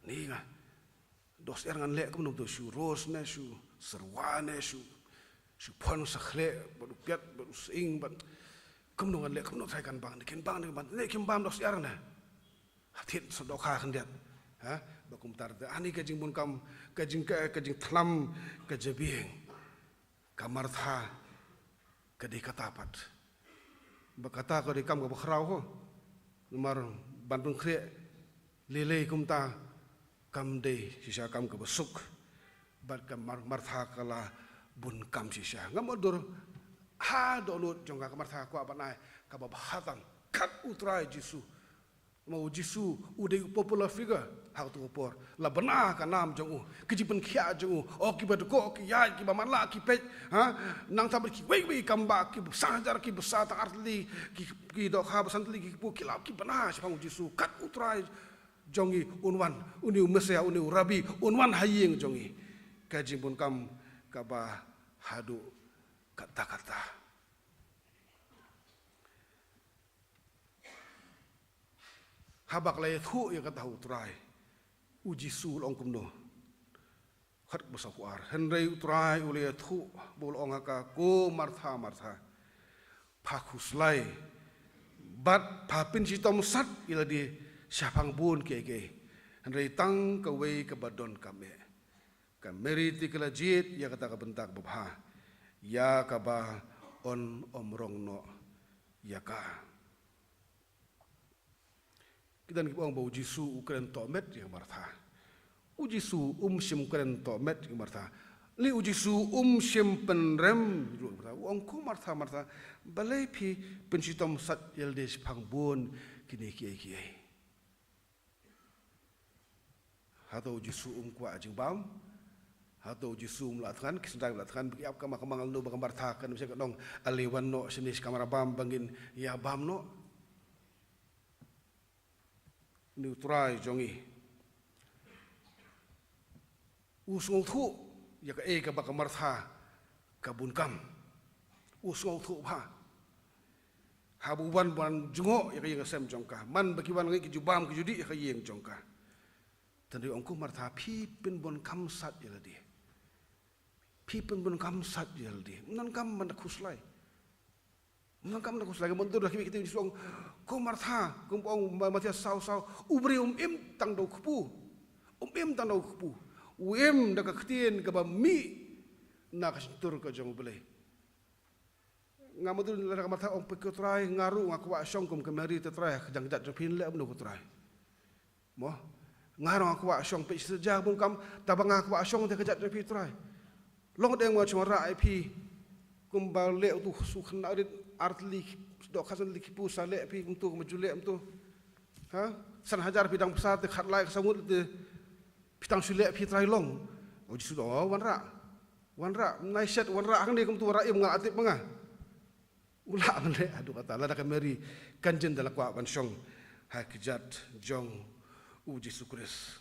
ni nga dos er ngan le kum no to shu ros ne shu serwa ne shu pon sa khle ba du piat ba du sing ban kum no ngan le kum no thai kan bang ne kin bang ne ban ne kim bam dos er ne hatit so do kha khan det ba kum tar de ani ka jing mun kam ka jing thlam ka jabieng kamar tha ka di kata pat ba kata ko di kam ko khrau ho mar ban bung khre lele kum ta kam de sisa kam ka basuk bat kam mar tha kala bun kam sisa ngamodur ha do lut jong ka mar tha ko abanai ka ba hatan kat utrai jisu mau jisu udah popular figure how to por la bana ka nam jong kijipen khia jong ki bad ko ki ya ki ba manla ki pe nang ta ki wei kam ba ki sajar ki besa ta artli ki do kha basantli ki pu kilap ki bana sang jisu kat utrai jongi unwan uniu mesia uniu rabi unwan hayeng jongi kajing pun kam kaba hadu kata-kata habak lay thu ya kata utrai uji sul ong kumno khat basa kuar henrei utrai ule thu bol ong ka ko martha phakuslai bat phapin si tom sat ila di syapang bun ke henrei tang ka wei ka badon kame ka meriti kala jit ya kata ka bentak babha ya ka ba on omrong no ya ka kita ni bang bau jisu ukren tomet yang martha ujisu sim ukren tomet yang martha li ujisu sim penrem martha ongku martha balai pi pensitom sat yeldes pangbun kini kiai hato ujisu kwa ajing bam hato ujisu latkan kisendang latkan bagi ap kamang no bang martha kan bisa kadong aliwan no sinis kamera bam bangin ya bam no neutral jongi usung thu ya ka ba kamartha ka bunkam usung thu ba habuban ban jungo ya ka sem jongka man bagi wan ngi jubam ki judi ya ka yeng jongka tandi ongku martha phi pin bon kam sat ya di phi pin bon kam sat ya di nan kam man khuslai nan kam na khuslai mon tur kimi kita disong ko martha kum ong matia sau ubri im tang do khpu im tang do khpu em da ka ktien ka ba mi na ka tur ka jong bele ngamadur la ka martha ong pe ko trai ngaru ngaku wa song kum kemari te trai jang jat pin le am do ko trai mo ngaru ngaku wa song pe seja bun kam tabang ngaku wa song te ka jat pi trai long deng wa chora ai pi kum ba le tu su khna artli do khasan li kipu sale pi untuk majule amtu san hajar bidang besar te khat lai samut te pitang sule pi trai long o jisu do wanra nai set wanra ang ni kum tu ra im ngal atip manga ula male adu kata la da kameri kanjen dala kwa ban song ha kijat jong u jisu kris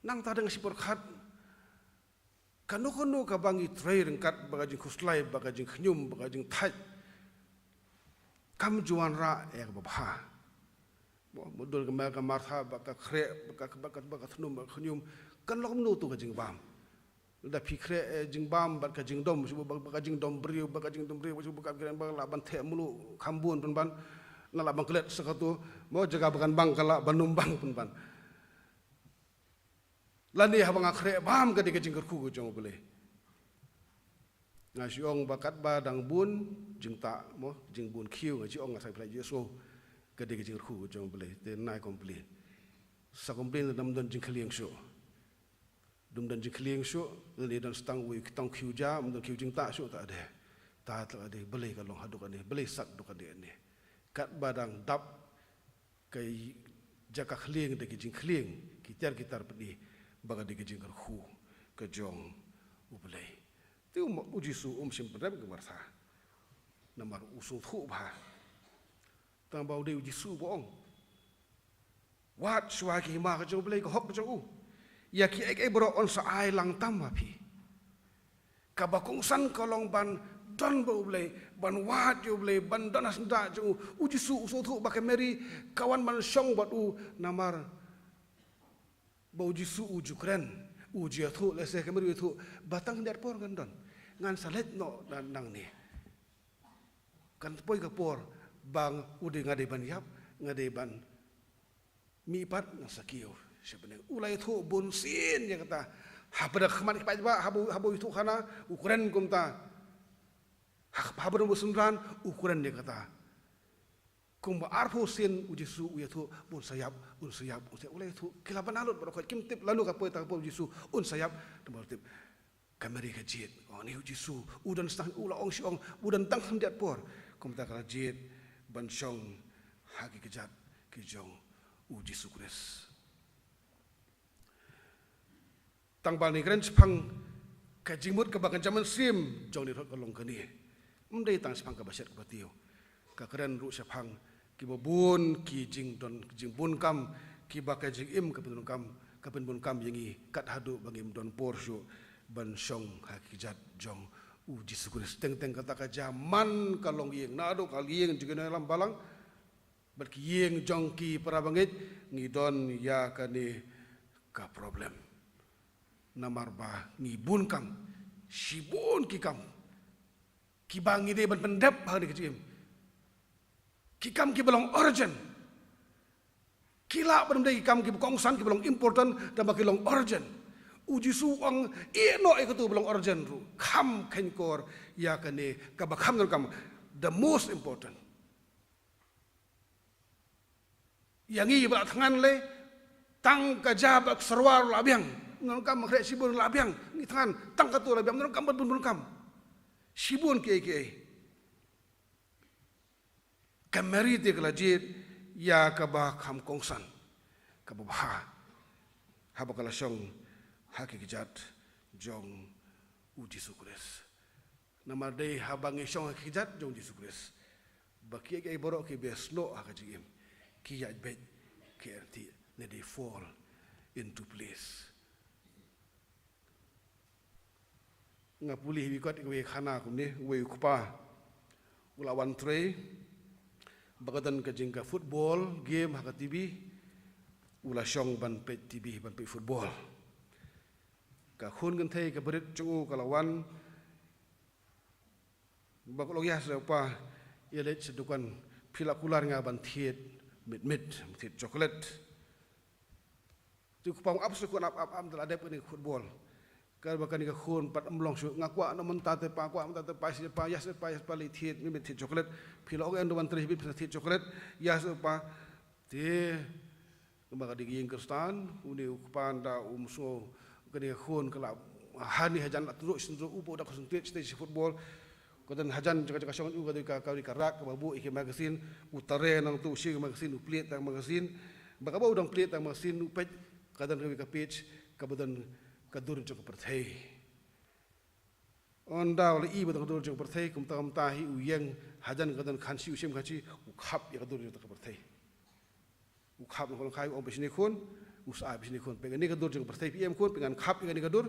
nang ta deng sipor khat kanu ka bangi trai rengkat bagajing khuslai bagajing khnyum bagajing thai kam juan ra ek babha modul ka martha baka khre baka thnum khnyum kan lokum no tu ka jing bam da phikre jing bam baka jing dom baka jing dom briu baka gran bang la ban the mulu khambun pun ban na la bang klet sakatu mo jaga bakan bang kala banum bang pun ban lani habang akhre bam ka dikajing kerku jong boleh ngasiong bakat badang bun jing ta mo jing bun khiu ngasiong ngasai plai yeso ka dikajing kerku jong boleh te nai komplain sa komplain dam don jing khlieng sho dum don jing khlieng sho le dan stang wi tang khiu ja don khiu jing ta sho ta de ta ade beli ka long haduk ane beli sak duk ane kat badang dap kai jaka khling de kijing khling kitar pedi baga de kijing khu ke jong ublei tu ujisu sim pedam ke marsa namar usul thu ba tang bau de ujisu boong wat shwa ki ma ka jong ublei ko hok jong u ya ki ek bro on sa ai lang tam ma phi ka ba kong san ko long ban don ba ublei ban wat ju ublei ban donas da jong ujisu usul thu ba ke meri kawan man shong bat u namar ba ujisu ujukren uji thu le se kemeri thu batang der por gan don ngan salet no dan nang ni kan poi ka por bang udi ngade ban yap ngade ban mi pat na sakio sebenarnya ulai thu bun sin ya kata hapada khaman pa ba habu itu khana ukuran kumta habu musundran ukuran dia kata kumba arfu sin ujisu uyatu bun sayap ulai thu kilaban alut berokot kimtip lalu kapoi tak pun ujisu un sayap tip kameri ka jit oh ni ujisu udan stang ula ong siong udan tang handiat por kumta kala jit ban syong hagi kejat kijong ujisu kres tang bal ni kren sepang kajimut ka bakan jaman sim jong ni rot kalong kani mdei tang sepang ka basyat ka batio ka kren ru sepang ki bobun ki jing don jing bun kam ki bakai jing im ka bun kam yangi kat hadu bangim don porsho ban syong hakijat jong uji sukuris teng kata ka zaman kalong yeng nado kal yeng juga dalam balang berki yeng jong ki parabangit ngidon ya kani ka problem namar ba ngibun kam sibun ki kam ki bangi de ban pendap ha ni kecim ki kam ki belong origin kila ban ki kam ki kongsan ki belong important dan ba ki long origin uji suang ino ikutu belong origin ru kam kenkor ya kane kabakam kam the most important yang i ba tangan le tang kajab sarwar labiang non kam kre sibun labiang ni tangan tang katu labiang non kam bun kam sibun ke kamari de klajit ya kabakam kongsan kabah habakala syong hakikijat jong uji sukres namar dei habangi syong hakikijat jong uji sukres baki ai borok ki beslo hakajim ki yaj bet ki erti ne they fall into place ngapuli bikot we khana kumne we kupa ulawan tre bagadan kajingka football game haka tv ula syong ban pet tv ban pet football ka khun kan thei ka berit chu kalawan bakulog ya sepa ile sedukan pilakular nga ban thiet mit thiet chocolate tu kupang apsu kun ap dal adep ni football ka bakan ka khun pat amlong su ngakwa na mun ta te pa kwa ta pa si pa yas pa li thiet mi thiet chocolate pilog en do ban tri bit thiet chocolate yas pa te kemaka diging kristan uni kupanda umso kani khun kala hani hajan atru sindro upo da konsentrate stage football kodan hajan jaga syong u ka rak ka babu iki magazine utare nang tu si magazine uplet tang magazine baka ba udang plate tang magazine upet kadan ka page kabudan kadur jong perthai onda wala i badang dur jong perthai kum ta hi uyeng hajan kadan khansi usim khachi ukhap ya kadur jong perthai ukhap ngol khai om bisni khun usa bisni khun pengen ni kadur jong perthai pm khun pengen khap ni kadur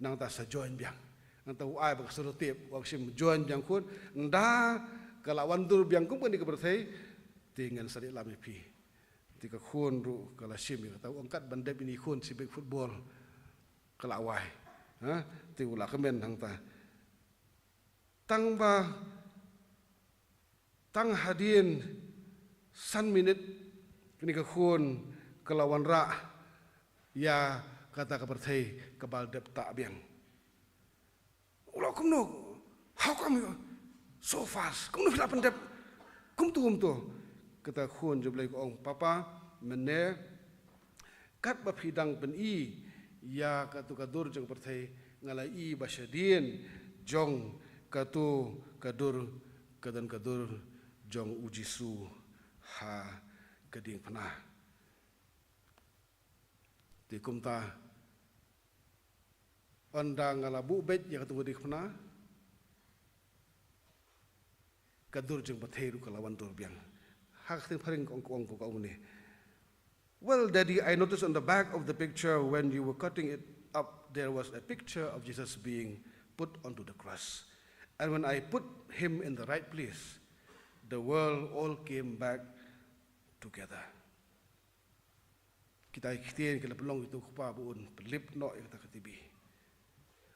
nang ta sa join biang nang ta uai ba serotip waksim join biang khun nda kalawan dur biang kum ni ka perthai dengan sari lami pi tika khun ru kala sim ta angkat bandep ini khun sibek football kelawai ha ti ula kemen hang ta tang hadin san minit kini ka khun kelawan ra ya kata ka perthai kebal dep tak biang ula kumno how come you so fast kumno fila pendep kum tu kata khun jublai ko ong papa mene kat ba phidang pen i ya katu kadur jong perthai ngalai i basyadin jong kadur jong ujisu ha kading pernah di kumta ondang ngalabu bet yang ketemu di pernah kadur jeng batheru kalawan turbiang hak ting paring kong ni. Well, Daddy, I noticed on the back of the picture when you were cutting it up, there was a picture of Jesus being put onto the cross. And when I put him in the right place, the world all came back together. Kita ikhtiar kita pelong itu kupa buun pelip no kita ketibi.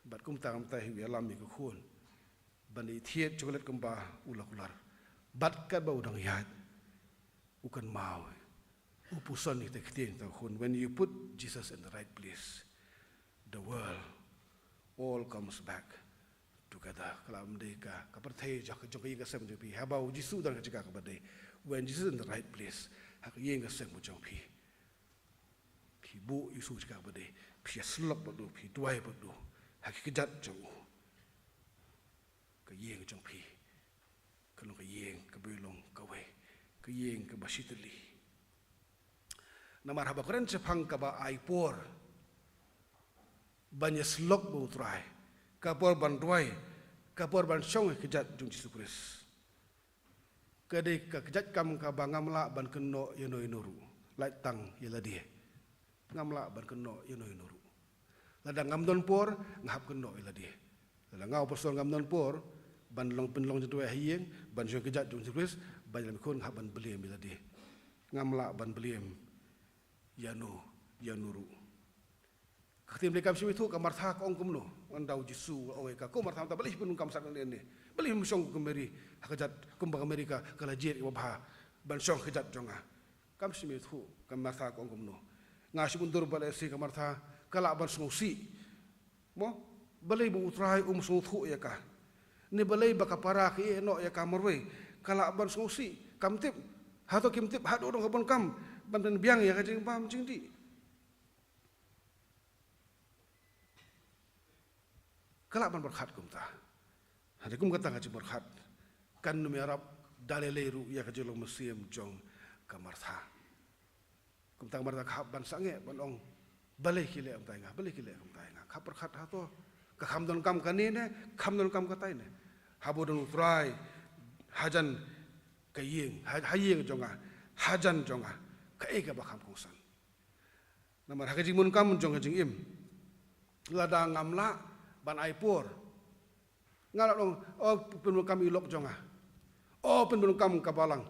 Bat kum tam tahi wi alam iku khun. Bani thiet chocolate kumba ulakular. Bat ka ba udang yat. Ukan mau. Upusan kita ikhtiar kita khun. When you put Jesus in the right place, the world all comes back together. Kalau mereka kapertai jak jong ka sem jepi habau Jisu dan ka kabade. When Jesus in the right place, hak yeng ka sem jong pi. Pi bu Yesus ka kabade. Pi slop bodu pi tuai bodu. Hak kejat jong. Ka yeng jong pi. Kalau ka yeng ka belong ka we. Ka yeng ka basiteli. Namar haba keren sepang ka ba aipor. Banyak slok bu trai. Kapor bantuai, kapor ban song kejat jung Yesus Kristus. Kadai kejat kam kabangam la ban keno yeno inoru, lai tang yela dia. Ngam la ban keno yeno inoru. Ladang ngam don por ngahap keno yela dia. Ladang ngau pasal ngam don por ban long penlong jatuh hieng ban song kejat jung Yesus Kristus ban lam kon ngahap ban beliem yela dia. Ngam la ban beliem yanuru. Ketim lekam simi tu kamar tha kong kumno andau Jisu owe ka ko martha ta bali pun kam sak ne bali musong kumeri hakajat kumbang Amerika kala jer wabha ban song kejat jonga kam simi tu kamar tha kong kumno ngasi mundur bale si kamar tha kala ban songsi mo bali bu utrai song thu ya ka ne bali baka para ki no ya kamarwe kala ban songsi kam tip hato kim tip hado dong kabon kam ban biang ya ka jing pam jing di. Kalak ban berkhat kumta. Hari kum kata ngaji berkhat. Kan numi Arab daleleru ya kajolong musim jong kamartha. Kumta kamartha khap ban sange ban ong balai kile am tainga balai kile am tainga. Khap berkhat hato ka kham don kam kanene kham don kam kataine. Habo don utrai hajan kayeng hayeng jonga hajan jonga kae ka bakam kongsan. Namar hakaji mun kam jong hajing im. Lada ngamla ban aipor ngalak dong penbun kami lok jonga penbun kam kabalang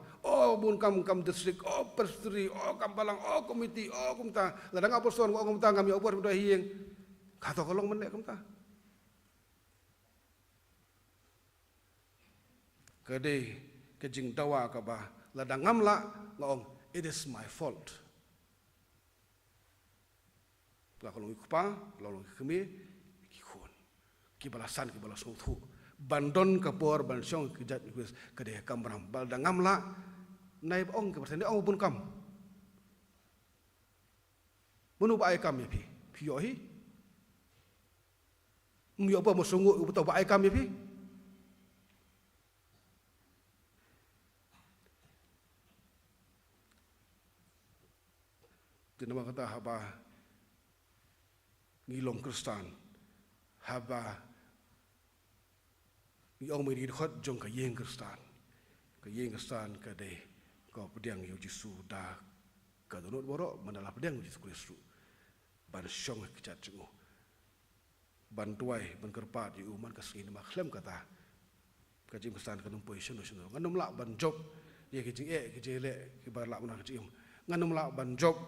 bun kam distrik perstri kampalang komiti kumta ladang aposon kumta kami opor udah hieng kata kolong menek kumta kade kejing dawa kaba ladang ngamla ngong it is my fault lakolong ikupa lakolong kemi kibalasan kibalas uthu bandon kapor ban syong kejat kuis kade kamram balda ngamla naib ong ke persende ong pun kam menu ba ai kam ya pi yo hi yo apa mo sungu betul ba ai kam ya pi dinama kata haba ngilong Kristan haba Yang meri khot jong ka yeng Kristan ka de ko pediang yo Jisu da ka donot borok mandala pediang Jisu Kristus ban syong kejat jengu ban tuai ban kerpat yu man ka sini maklem kata ka jing Kristan ka numpoi sino nganum la ban job ye ki jing ki jele ki bar la mana jing nganum la ban job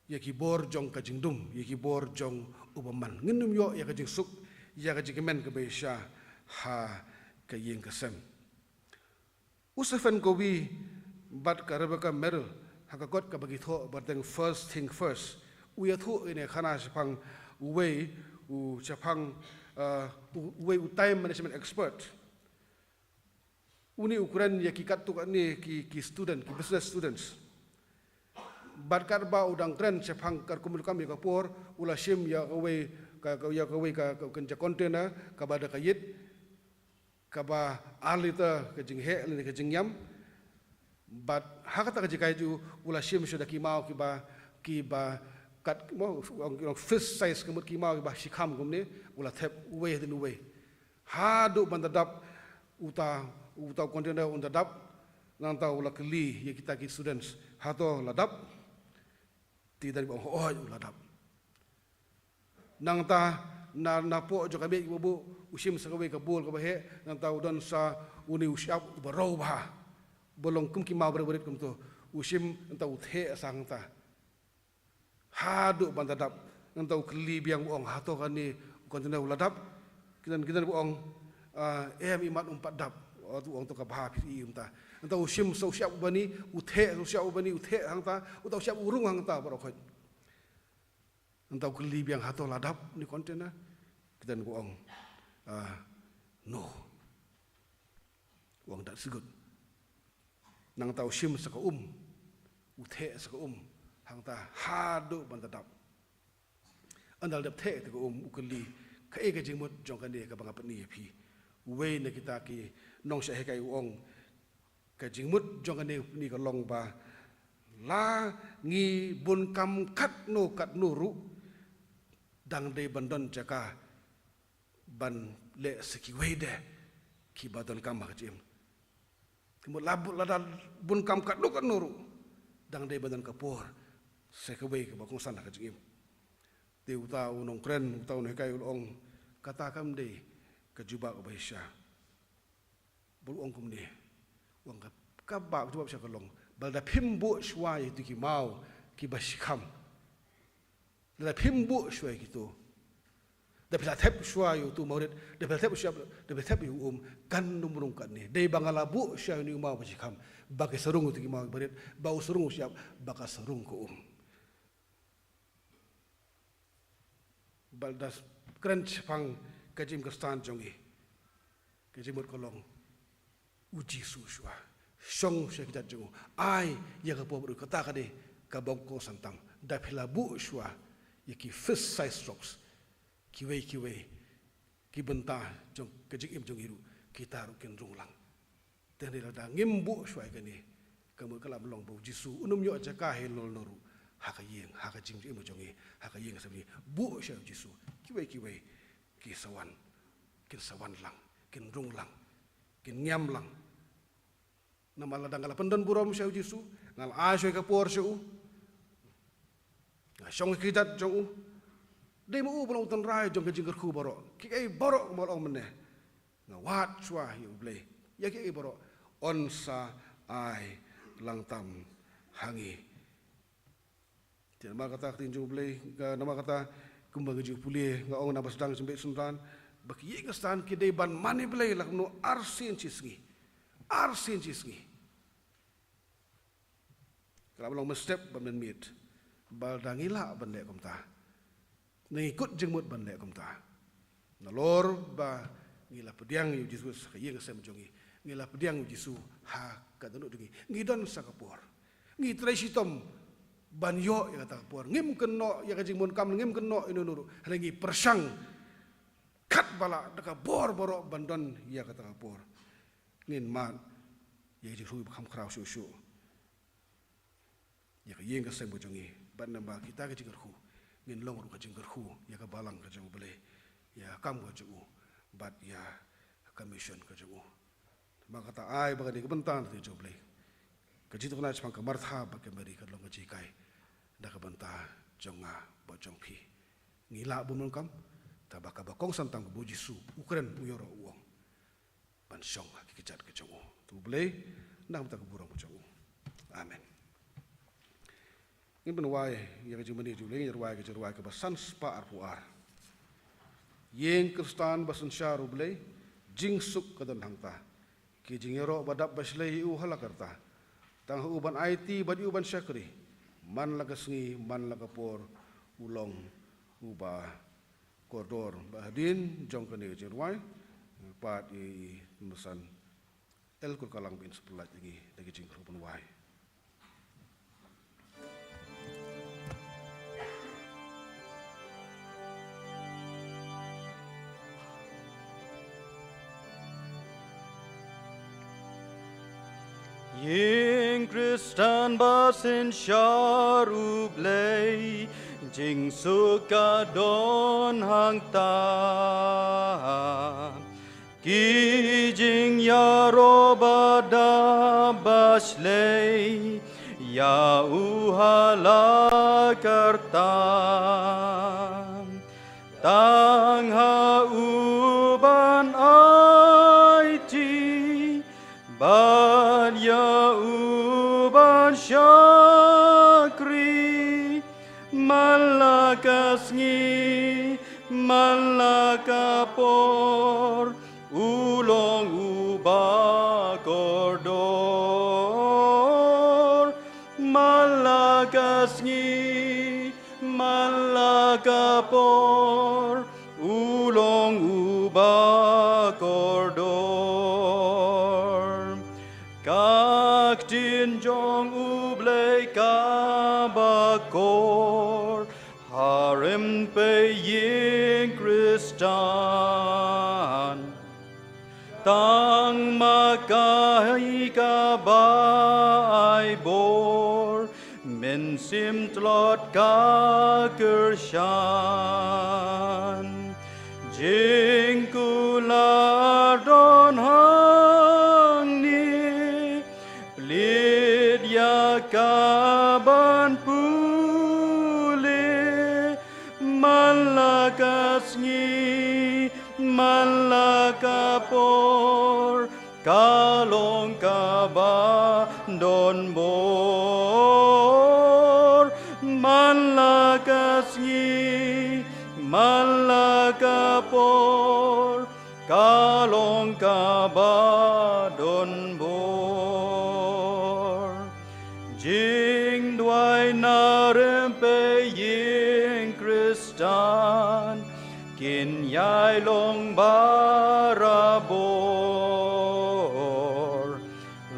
ye ki bor jong ka jing dum ye ki bor jong ubaman nginum yo ya ka jing suk ya ka jing men ka besha ha kayeng kesem usafen kobi bat ka Rebecca Merrill hakakot ka bagitho bateng first thing first uya thu ine khana sepang way u sepang way time management expert uni ukuran ya ki kat tu ni ki student ki business students bat kar ba udang tren sepang kar kumul kami ka por ula shim ya way ka kenja container ka bada kayit kaba alita ke jing he le ke jing yam but hakata ke jikai ju ula shim shoda ki mau ki ba kat mo fish size kemut ki mau ki ba shikam gumne ula thep we den we hadu bandadap uta container undadap nanta ula kli ye kita ki students hato ladap tidak bo oh ladap nangta na po jo kabe ibu usim sakawe kabul ka bahe nang tau don sa uni usyap barau bah bolong kum ki mau berit kum tu usim entau the sang ta hadu bandadap entau keli biang ong hato kan ni kontena uladap kidan ong em imat umpat dap tu ong tu ka bah pi umta entau usim so syap bani uthe so syap bani uthe hang ta utau syap urung hang ta barokoi entau keli biang hato ladap ni kontena kidan ong no wang tak segut nang tau sim saka uthe saka hang ta hadu bandadap andal dap the te ukeli ka e ka jingmut jong kan ni ka banga pani phi we na kita ki nong sha he kai ong ka jingmut jong kan ni ka long ba la ngi bun kam kat no ru dang de bandon jaka ban le seki wede ki badon kam hakjim kemut labu ladal bun kam kat no nuru dang de badan kapor sekwe ke bakong sana hakjim te uta unong kren uta ne kai ulong kata kam de ke juba ke baisha bul ong kum ne wang ka ba juba sha kalong balda phimbu shwai tu ki mau ki bashikam la phimbu shwai ki tu da bila thep shwa yu tu maurit da bila thep shwa da bila thep yu kan numrung kan ni dei bangala bu shwa ni mau bajikam bagi serung tu ki mau berit bau serung siap baka serung ko baldas crunch pang kajim kastan jongi kajimut kolong uji su shwa shong shwa kita jongo ai ya ka pobru kata ka de ka bongko santam da bila bu shwa yaki fish size strokes kiwe ki benta jong kejik im jong iru kita rukin runglang tene la da ngimbu shwai kani kamu kala melong bu jisu unum yo aja ka helol noru haka jing im jongi haka yeng sabi bu sha jisu kiwe ki sawan kin sawan lang kin runglang kin nyam lang namala dangala pendan burom sha jisu ngal a shoi ka por shu ngashong kitat jong dei mu belum tan rai jong ke jingker khu borok ki ai borok mo ong meneh na wat chua yu ble ya ki ai borok on sa ai lang tam hangi tiama kata tinju ble ga nama kata kumbang ju puli nga ong na basdang sembe sundan bak ye ngastan ki dei ban mani ble lak no arsin chisngi kalau belum step ban mit bal dangila ban le komta ngikut jengmut ban le komta nalor ba ngila pediang yu jisus kayeng sem jongi ngila pediang yu jisu ha kadanu dungi ngidon sakapor ngi traisitom ban yo ya kata por ngim keno ya kajingmun kam ngim keno inu nuru rengi persang kat bala deka bor borok bandon ya kata por ngin man ya jisu kam krau shu ya kayeng sem jongi ban namba kita kajingku ngin long ru kajing gerhu ya ka balang ka jeng bele ya kam ka jeng bat ya commission ka jeng maka ta ai ba ni bentan ti jeng bele ka jitu na chang ka martha ba ka meri ka long ka ji kai da ka banta jonga ba jong phi ngila bu mun kam ta ba ka ba kong santang bu jisu ukren uyoro uong ban song ki kijat ka jeng tu bele nang ta ka burong jeng amen in benwai ya ke jumani juling ya ke basan spa arpuar yeng kristan basan syaru blai jingsuk kadan hangta ki jingero badap baslei u halakarta tang uban IT badi uban syakri man lagasngi man lagapor ulong uba koridor bahadin jong kene jirwai pat i mesan el kurkalang bin sepelat lagi dagi jingro benwai. Ying Kristan basin syarublay jing suka don hang ta ki jing ya robada baslay ya uhala kartan tang ha uban aiti ban ya uban syakri malakasngi malakapor ulong uba kordor malakasngi malakapor ulong uba kordor kak tinjong ublay kabakor harem pe ying Kristan tang makai kabai bor men sim tlot ka kershan jing kula don hang ni lid ya kaban pule malakasngi malakapor kalong kaba don bor malakasngi malakapor kalong kaba don bor jing dwai narempe ying Kristan kin yai long barabor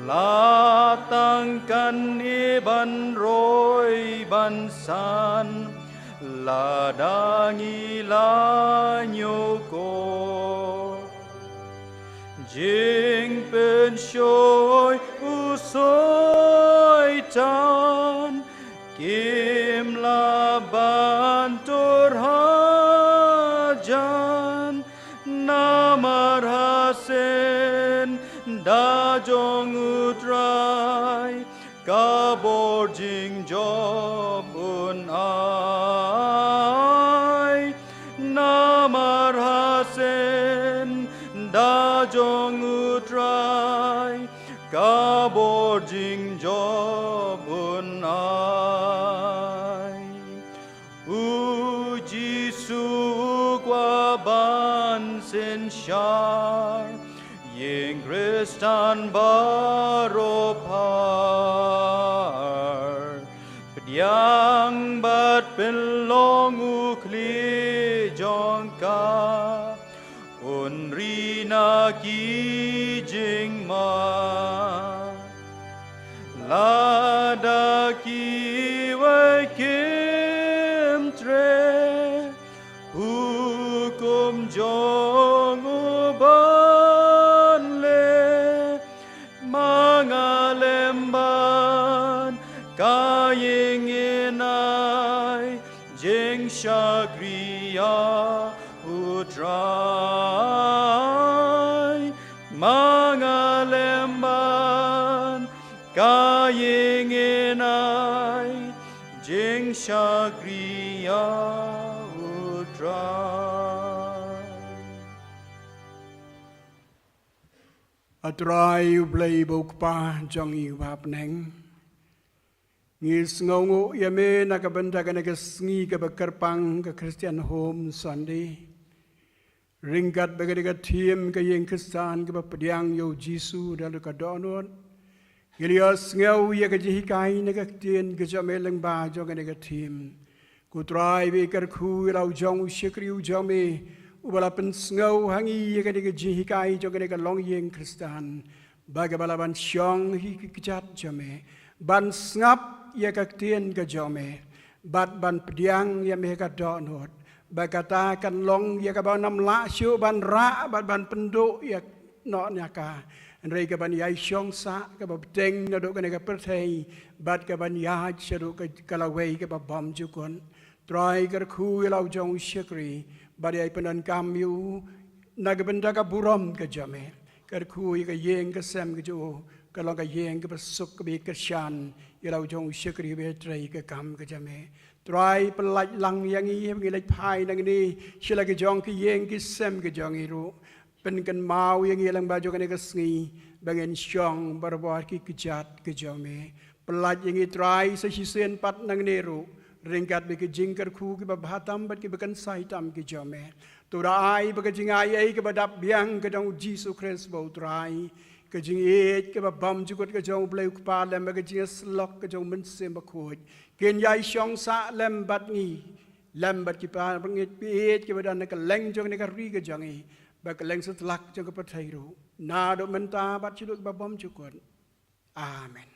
latangkan iban roy bansan ladangi lanyoko jing pensyoy usoy tan kim laban turhajan namar hasen dajong utray kabor jing jobun ay namar hasen dajong utray kabor jing jobun ay uji sukwa ban sen syar ying Kristan baropar pediang bat pelong ukli jongka unrina ki jing ma lada ki wai kim tre hukum jong uban le mangalemban kaying inay jing syagriya utray mangalemban kaying inay jing syagriya utray atrai ublay bukpa jong iwap neng ngis ngongu yame nakabanda kanagasngi kabakarpang ka Christian Home Sunday ringkat bagadiga tim ka yeng Kristan ka padiang yo Jisu dalu ka donot Gilios ngau ya ka jihikai nagaktien ka jamelang ba jong kanaga tim kutrai be karku rau jong shikri ujame ubalapan ngau hangi ya ka jihikai jong kanaga long yeng Kristan bagabalaban syong hi kijat jame ban ngap ia kaktien ka jome bat ban pediang ia meh ka donot bakata kan long ia ka ban nam la syu ban ra bat ban penduk ia no nyaka Rei ka ban yai syong sa ka ba teng na do ka ka perthei bat ka ban ya chadu ka kalawei ka ba bom jukon trai ka khu lau jong shikri ba yai panan kam yu na ka benda ka buram ka jame ka khu ka yeng ka sem ka jo ka long ka yeng ka suk ka bi ka shan lau jong shikri be trai ka kam ka jame trai pelaj lang yang i ngi lek phai nang ni shila ka jong ka yeng ka sem ka jong i ru pen kan mau yang ilang baju kan ka sngi bangen syong barbar ki kejat ke jome pelaj yang i try sa sisen pat nang neru ringkat be ke jingkar khu ki bahatam bat ki bekan saitam ki jome to rai be ke jingai ai ke badap biang ke dong Jesus Christ bo try ke jing et ke bam jukut ke jong bleu pa lem ke jing slok ke jong men sem ba khoj ken yai syong sa lem bat ngi lem bat ki pa bangit piet ke badan ke leng jong ne ka ri ke jangi bak leng setelak jong ke patairu na do menta bat chiduk babam cukun amen